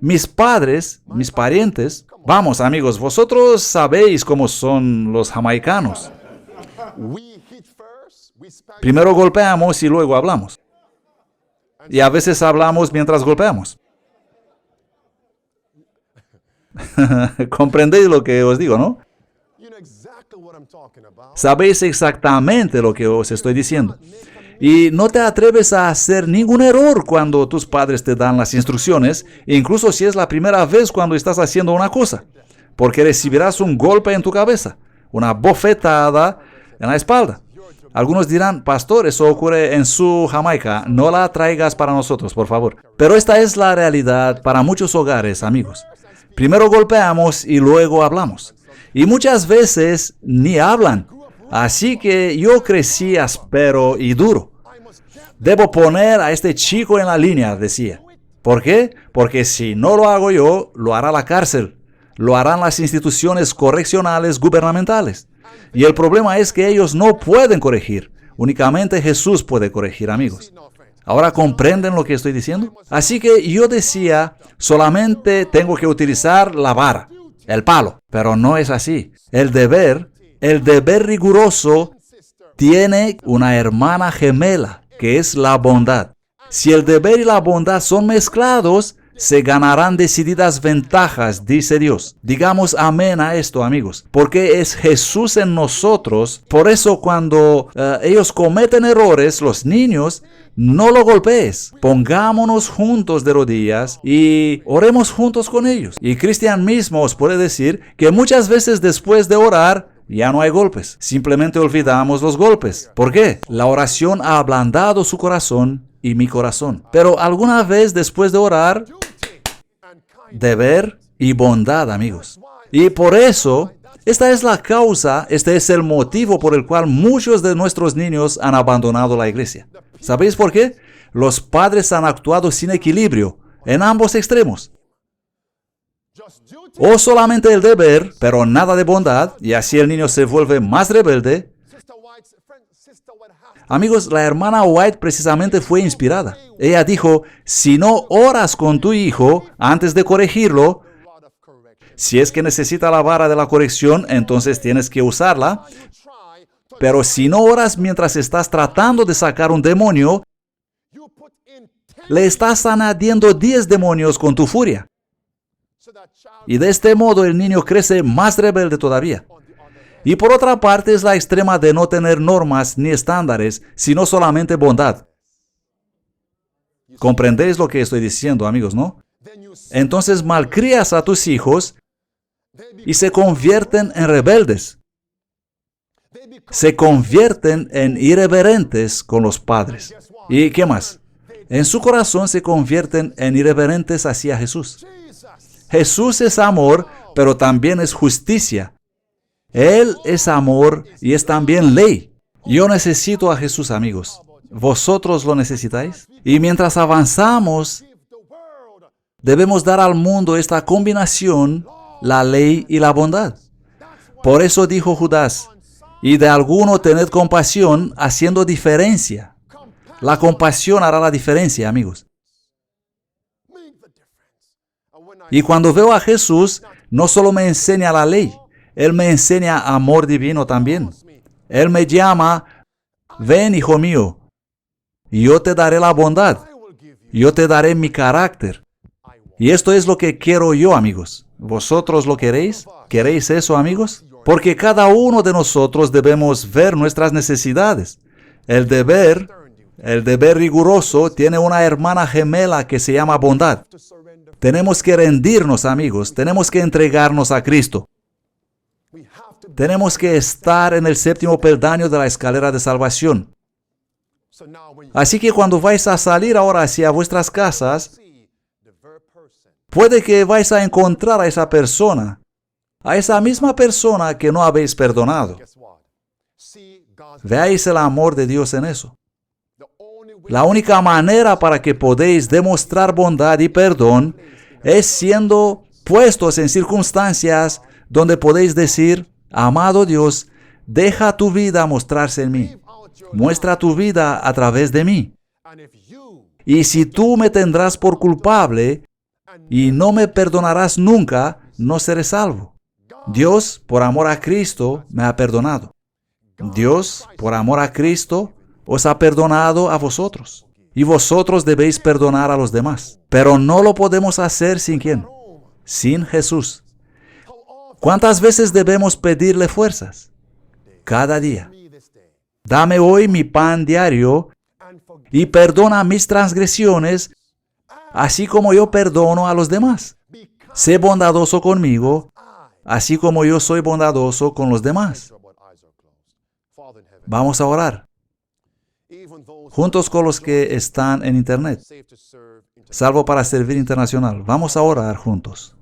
S1: Mis padres, mis parientes, vamos amigos, vosotros sabéis cómo son los jamaicanos. Primero golpeamos y luego hablamos. Y a veces hablamos mientras golpeamos. ¿Comprendéis lo que os digo, no? Sabéis exactamente lo que os estoy diciendo. Y no te atreves a hacer ningún error cuando tus padres te dan las instrucciones, incluso si es la primera vez cuando estás haciendo una cosa, porque recibirás un golpe en tu cabeza, una bofetada en la espalda. Algunos dirán, pastor, eso ocurre en su Jamaica, no la traigas para nosotros, por favor. Pero esta es la realidad para muchos hogares, amigos. Primero golpeamos y luego hablamos. Y muchas veces ni hablan. Así que yo crecí áspero y duro. Debo poner a este chico en la línea, decía. ¿Por qué? Porque si no lo hago yo, lo hará la cárcel. Lo harán las instituciones correccionales gubernamentales. Y el problema es que ellos no pueden corregir. Únicamente Jesús puede corregir, amigos. ¿Ahora comprenden lo que estoy diciendo? Así que yo decía, solamente tengo que utilizar la vara, el palo. Pero no es así. El deber riguroso tiene una hermana gemela, que es la bondad. Si el deber y la bondad son mezclados, se ganarán decididas ventajas, dice Dios. Digamos amén a esto, amigos, porque es Jesús en nosotros. Por eso cuando ellos cometen errores, los niños, no lo golpees. Pongámonos juntos de rodillas y oremos juntos con ellos. Y Cristian mismo os puede decir que muchas veces después de orar, ya no hay golpes. Simplemente olvidamos los golpes. ¿Por qué? La oración ha ablandado su corazón y mi corazón. Pero alguna vez después de orar, deber y bondad, amigos. Y por eso, esta es la causa, este es el motivo por el cual muchos de nuestros niños han abandonado la iglesia. ¿Sabéis por qué? Los padres han actuado sin equilibrio en ambos extremos. O solamente el deber, pero nada de bondad, y así el niño se vuelve más rebelde. Amigos, la hermana White precisamente fue inspirada. Ella dijo, si no oras con tu hijo antes de corregirlo, si es que necesita la vara de la corrección, entonces tienes que usarla. Pero si no oras mientras estás tratando de sacar un demonio, le estás añadiendo 10 demonios con tu furia. Y de este modo el niño crece más rebelde todavía. Y por otra parte es la extrema de no tener normas ni estándares, sino solamente bondad. ¿Comprendéis lo que estoy diciendo, amigos, no? Entonces malcrías a tus hijos y se convierten en rebeldes. Se convierten en irreverentes con los padres. ¿Y qué más? En su corazón se convierten en irreverentes hacia Jesús. Jesús es amor, pero también es justicia. Él es amor y es también ley. Yo necesito a Jesús, amigos. ¿Vosotros lo necesitáis? Y mientras avanzamos, debemos dar al mundo esta combinación, la ley y la bondad. Por eso dijo Judas, y de alguno tened compasión, haciendo diferencia. La compasión hará la diferencia, amigos. Y cuando veo a Jesús, no solo me enseña la ley, Él me enseña amor divino también. Él me llama, ven, hijo mío, y yo te daré la bondad. Yo te daré mi carácter. Y esto es lo que quiero yo, amigos. ¿Vosotros lo queréis? ¿Queréis eso, amigos? Porque cada uno de nosotros debemos ver nuestras necesidades. El deber riguroso tiene una hermana gemela que se llama bondad. Tenemos que rendirnos, amigos. Tenemos que entregarnos a Cristo. Tenemos que estar en el séptimo peldaño de la escalera de salvación. Así que cuando vais a salir ahora hacia vuestras casas, puede que vais a encontrar a esa persona, a esa misma persona que no habéis perdonado. Veáis el amor de Dios en eso. La única manera para que podéis demostrar bondad y perdón es siendo puestos en circunstancias donde podéis decir, amado Dios, deja tu vida mostrarse en mí. Muestra tu vida a través de mí. Y si tú me tendrás por culpable y no me perdonarás nunca, no seré salvo. Dios, por amor a Cristo, me ha perdonado. Dios, por amor a Cristo, os ha perdonado a vosotros. Y vosotros debéis perdonar a los demás. Pero no lo podemos hacer sin ¿quién? Sin Jesús. ¿Cuántas veces debemos pedirle fuerzas? Cada día. Dame hoy mi pan diario y perdona mis transgresiones, así como yo perdono a los demás. Sé bondadoso conmigo, así como yo soy bondadoso con los demás. Vamos a orar. Juntos con los que están en internet, salvo para servir internacional. Vamos a orar juntos.